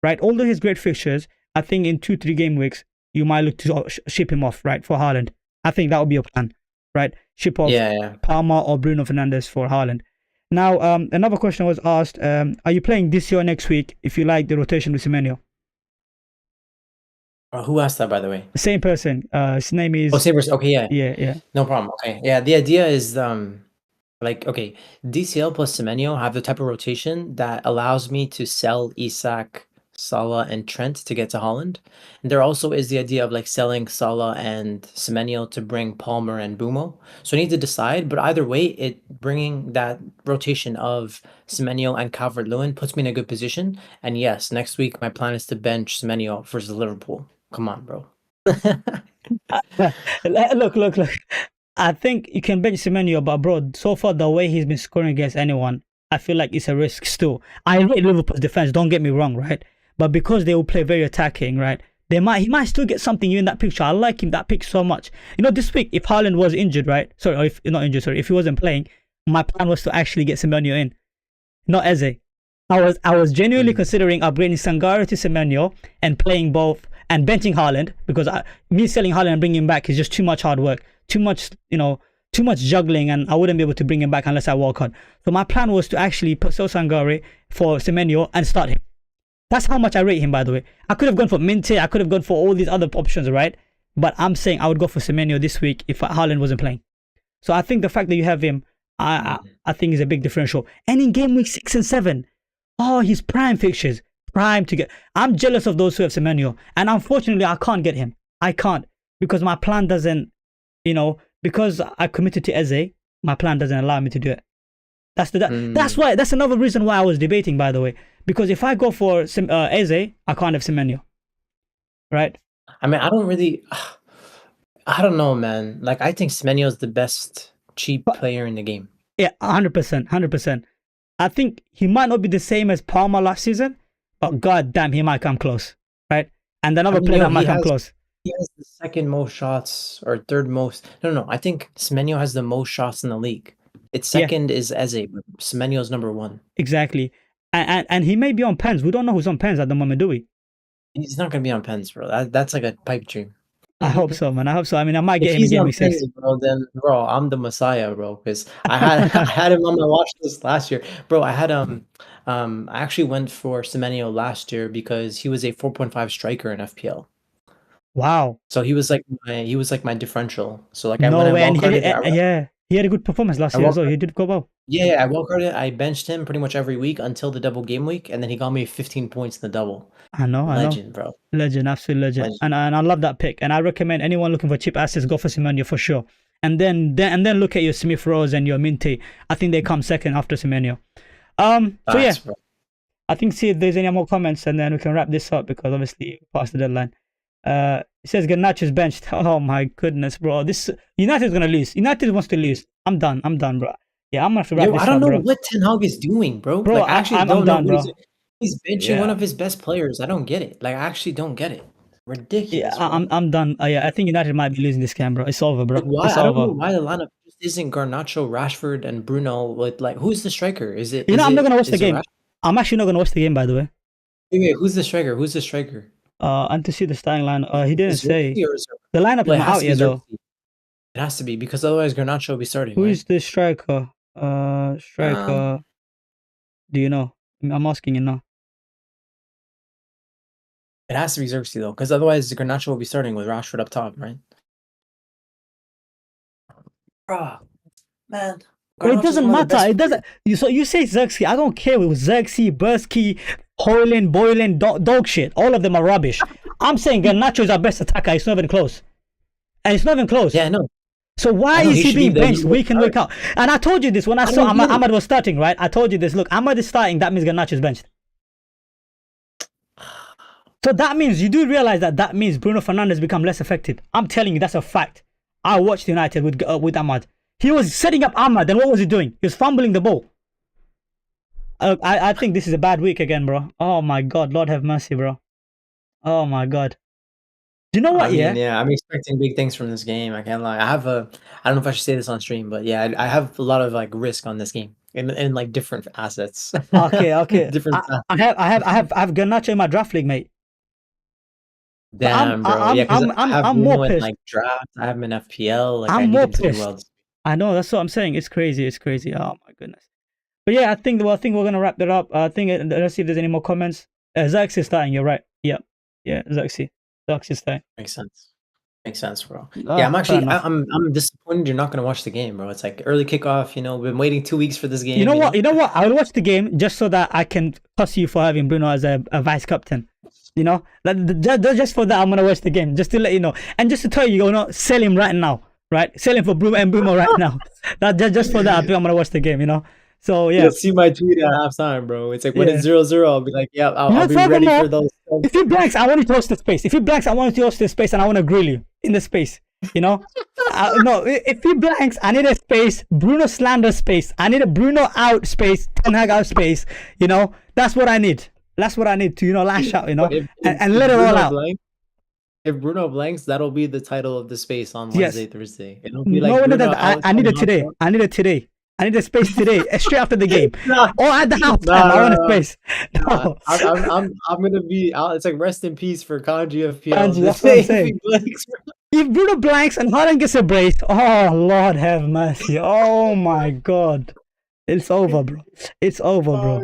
right? Although his great fixtures, I think in 2-3 game weeks you might look to ship him off, right, for Haaland. I think that would be a plan, right? Ship off Palmer or Bruno Fernandes for Haaland. Now, another question was asked: are you playing this year or next week? If you like the rotation with Semenyo. Who asked that, by the way? The same person. His name is. Oh, Sabres. Okay, yeah. Yeah. No problem. Okay. Yeah, the idea is like, okay, DCL plus Semenyo have the type of rotation that allows me to sell Isak, Salah and Trent to get to Holland. And there also is the idea of like selling Salah and Semenyo to bring Palmer and Bumo. So I need to decide, but either way, it bringing that rotation of Semenyo and Calvert-Lewin puts me in a good position. And yes, next week my plan is to bench Semenyo versus Liverpool. Come on, bro. Look. I think you can bench Semenyo, but bro, so far the way he's been scoring against anyone, I feel like it's a risk still. I rate Liverpool's defense, don't get me wrong, right? But because they will play very attacking, right? He might still get something in that picture. I like him that pick so much. You know, this week if Haaland was injured, right? Sorry, or if not injured, sorry, if he wasn't playing, my plan was to actually get Semenyo in, not Eze. I was genuinely considering upgrading Sangare to Semenyo and playing both and benching Haaland because me selling Haaland and bringing him back is just too much hard work, too much, too much juggling, and I wouldn't be able to bring him back unless I walk on. So my plan was to actually sell Sangare for Semenyo and start him. That's how much I rate him, by the way. I could have gone for Minte, I could have gone for all these other options, right? But I'm saying I would go for Semenyo this week if Haaland wasn't playing. So I think the fact that you have him, I think is a big differential. And in game week 6 and 7, oh, he's prime fixtures. Prime to get. I'm jealous of those who have Semenyo. And unfortunately, I can't get him. I can't. Because my plan doesn't, because I committed to Eze, my plan doesn't allow me to do it. That's another reason why I was debating, by the way. Because if I go for Eze, I can't have Semenyo. Right? I mean, I don't know, man. Like, I think Semenyo is the best cheap player in the game. Yeah, 100%. 100%. I think he might not be the same as Palmer last season, but god damn, he might come close, right? And another player that might come close. He has the second most shots or third most. No. I think Semenyo has the most shots in the league. Its second is Eze, but Semenyo's number 1. Exactly. And he may be on pens. We don't know who's on pens at the moment, do we? He's not gonna be on pens, bro. That's like a pipe dream. I hope so, man. I hope so. I mean, I might get him in game week 6. Bro, then, bro, I'm the messiah, bro. Because I had him on my watch list last year, bro. I actually went for Semenyo last year because he was a 4.5 striker in FPL. Wow. So he was like my differential. So like no way. And he had a good performance last year as well. He did go well. Yeah, I wildcarded. I benched him pretty much every week until the double game week, and then he got me 15 points in the double. I know. Legend, bro. Legend, absolute legend. And I love that pick. And I recommend anyone looking for cheap assets, go for Semenyo for sure. And then look at your Smith Rose and your Minte. I think they come second after Semenyo. So yeah, bro. I think see if there's any more comments, and then we can wrap this up because obviously past the deadline. It says Garnacho's benched. Oh my goodness, bro. This United's gonna lose. United wants to lose. I'm done, bro. Yeah, I'm gonna have to wrap this up, I don't know bro. what Ten Hag is doing, bro. Bro, like, actually, I'm done, bro. He's benching one of his best players. I don't get it. Like, I actually don't get it. Ridiculous. Yeah, I'm done. Yeah, I think United might be losing this game, bro. It's over, bro. Like, it's I over. don't know why the lineup just isn't Garnacho, Rashford, and Bruno. With like, who's the striker? Is it? I'm not gonna watch the game. I'm actually not gonna watch the game, by the way. Wait, who's the striker? Who's the striker? And to see the starting line, he didn't say. The lineup is not out yet, though. It has to be because otherwise Garnacho will be starting. Who is the striker? Do you know? I'm asking you now. It has to be Xerxes though, because otherwise Garnacho will be starting with Rashford up top, right? Man. It doesn't matter. It doesn't. You say Xerxes. I don't care with Xerxes, Bursky, Hoyland, Boylan, dog shit. All of them are rubbish. I'm saying Garnacho is our best attacker. It's not even close. And it's not even close. Yeah, no. So why is he being benched week in, week out? And I told you this when I saw Ahmad was starting, right? I told you this. Look, Ahmad is starting. That means Garnacho is benched. So that means you do realize that means Bruno Fernandes become less effective. I'm telling you, that's a fact. I watched United with Ahmad. He was setting up Ahmad, and what was he doing? He was fumbling the ball. I think this is a bad week again, bro. Oh my God, Lord have mercy, bro. Oh my God. Do you know what? Yeah, I'm expecting big things from this game. I can't lie. I don't know if I should say this on stream, but yeah, I have a lot of like risk on this game in like different assets. Okay. Different. I have Garnacho in my draft league, mate. Damn, bro. I'm more pissed. Like draft, I have him in FPL. Like I'm more pissed. I know, that's what I'm saying. It's crazy. Oh my goodness. But yeah, I think we're gonna wrap that up. I think let's see if there's any more comments. Xerxes is starting. You're right. Yeah, Xerxes. Xerxes is starting. Makes sense. Makes sense, bro. Yeah, I'm Fair actually enough. I'm disappointed you're not gonna watch the game, bro. It's like early kickoff. You know, we've been waiting 2 weeks for this You game. know You what? know. You know what? I will watch the game just so that I can cuss you for having Bruno as a vice captain. You know, just for that, I'm gonna watch the game just to let you know, and just to tell you, sell him right now, right? Sell him for Bruno and Bruno right now. That just for that, I think I'm gonna watch the game. You know, so yeah, You'll see my tweet at halftime, bro. It's like when yeah. it's 0-0, I'll be like, yeah, I'll, You know, I'll be ready furthermore, for those. if he blanks, I want you to host the space. If he blanks, I want you to host the space, and I want to grill you in the space. You know, no. If he blanks, I need a space. Bruno slander space. I need a Bruno out space. Ten Hag out space. You know, that's what I need. That's what I need to lash out. You know, and let it all out. If Bruno blanks, that'll be the title of the space on Yes. Wednesday, Thursday. It'll be like No, Bruno I need it today. I need it today. I need a space today, straight after the game, or at the halftime. I want a space. No, I'm gonna be out. It's like rest in peace for Kanji FPL. Kanji, that's what I'm saying. If Bruno blanks and Haaland gets a brace, oh Lord have mercy. Oh my God, it's over, bro. It's over, bro.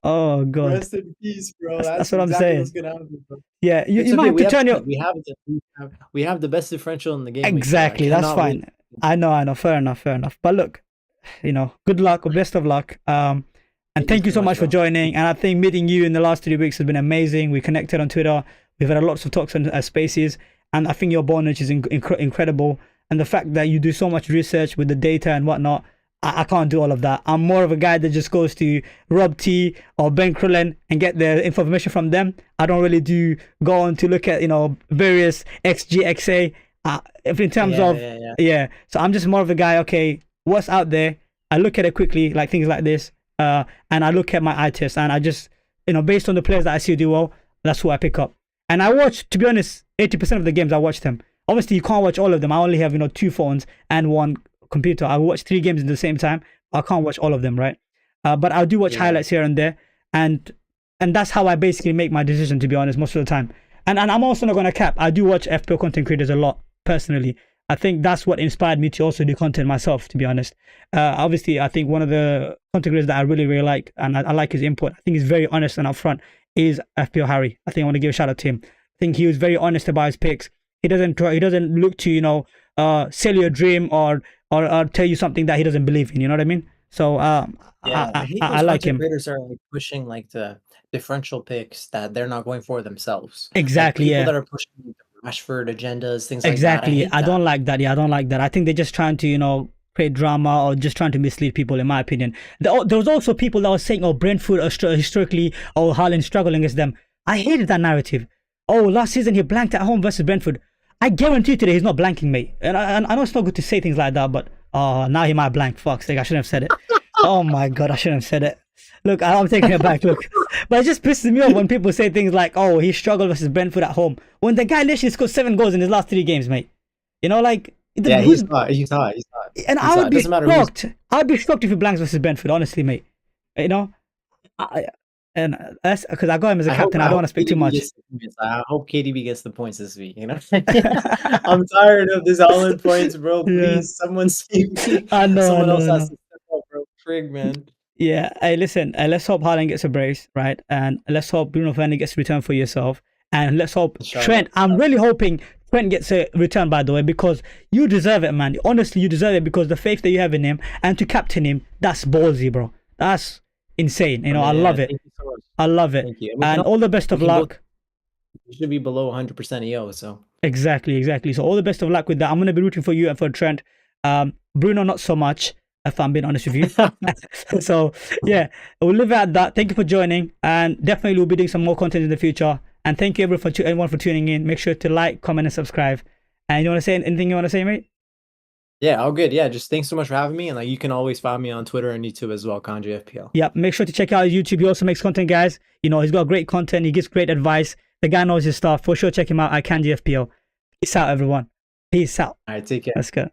Oh God. Rest in peace, bro. That's what I'm saying. What's gonna happen, bro. Yeah, you might have to turn your. We have the best differential in the game. Exactly, that's fine. I know. Fair enough. But look, good luck or best of luck. And thank you so much for joining. And I think meeting you in the last 3 weeks has been amazing. We connected on Twitter. We've had lots of talks on Spaces, and I think your knowledge is incredible. And the fact that you do so much research with the data and whatnot, I can't do all of that. I'm more of a guy that just goes to Rob T or Ben Crullen and get the information from them. I don't really go on to look at various XG, XA. If in terms of so I'm just more of a guy. Okay, what's out there? I look at it quickly, like things like this, and I look at my eye test, and I just based on the players that I see do well, that's who I pick up. And I watch, to be honest, 80% of the games I watch them. Obviously, you can't watch all of them. I only have 2 phones and 1 computer. I watch 3 games at the same time. I can't watch all of them, right? But I do watch highlights here and there, and that's how I basically make my decision, to be honest, most of the time. And I'm also not gonna cap. I do watch FPL content creators a lot personally. I think that's what inspired me to also do content myself, to be honest. Obviously, I think one of the content creators that I really like, and I like his input, I think he's very honest and upfront, is FPL Harry. I think I want to give a shout out to him. I think he was very honest about his picks. He doesn't look to sell you a dream or tell you something that he doesn't believe in. You know what I mean? So I like him. Creators are like pushing like the differential picks that they're not going for themselves. Exactly. Like, people that are pushing Rashford agendas, things like that. Exactly. I don't like that. Yeah, I don't like that. I think they're just trying to create drama or just trying to mislead people, in my opinion. There was also people that were saying, Brentford are historically, Haaland struggling against them. I hated that narrative. Last season he blanked at home versus Brentford. I guarantee today he's not blanking, mate. And I know it's not good to say things like that, but now he might blank. Fuck's sake, I shouldn't have said it. Oh my God, I shouldn't have said it. Look, I'm taking it back. Look, but it just pisses me off when people say things like, he struggled versus Brentford at home, when the guy literally scored 7 goals in his last 3 games, mate. He's hot. And I would be shocked. I'd be shocked if he blanks versus Brentford, honestly, mate. And that's because I got him as a captain. I don't want to speak too much. I hope KDB gets the points this week. I'm tired of this Haaland points, bro. Please, someone save me. I know. Someone else has to step up, bro. Frig, man. Yeah. Hey, listen. Let's hope Haaland gets a brace, right? And let's hope Bruno Fernandes gets a return for yourself. And let's hope Trent. I'm really hoping Trent gets a return, by the way, because you deserve it, man. Honestly, you deserve it, because the faith that you have in him and to captain him, that's ballsy, bro. That's insane. I love it. So I love it. And all the best of luck. You should be below 100% EO, so. Exactly. So all the best of luck with that. I'm going to be rooting for you and for Trent. Bruno, not so much, if I'm being honest with you. So, yeah, we'll leave it at that. Thank you for joining. And definitely we'll be doing some more content in the future. And thank you everyone for tuning in. Make sure to like, comment, and subscribe. And you want to say anything you want to say, mate? Yeah, all good. Yeah, just thanks so much for having me. And you can always find me on Twitter and YouTube as well, Kanji FPL. Yeah, make sure to check out his YouTube. He also makes content, guys. He's got great content. He gives great advice. The guy knows his stuff. For sure, check him out at KANJI FPL. Peace out, everyone. Peace out. All right, take care. Let's go.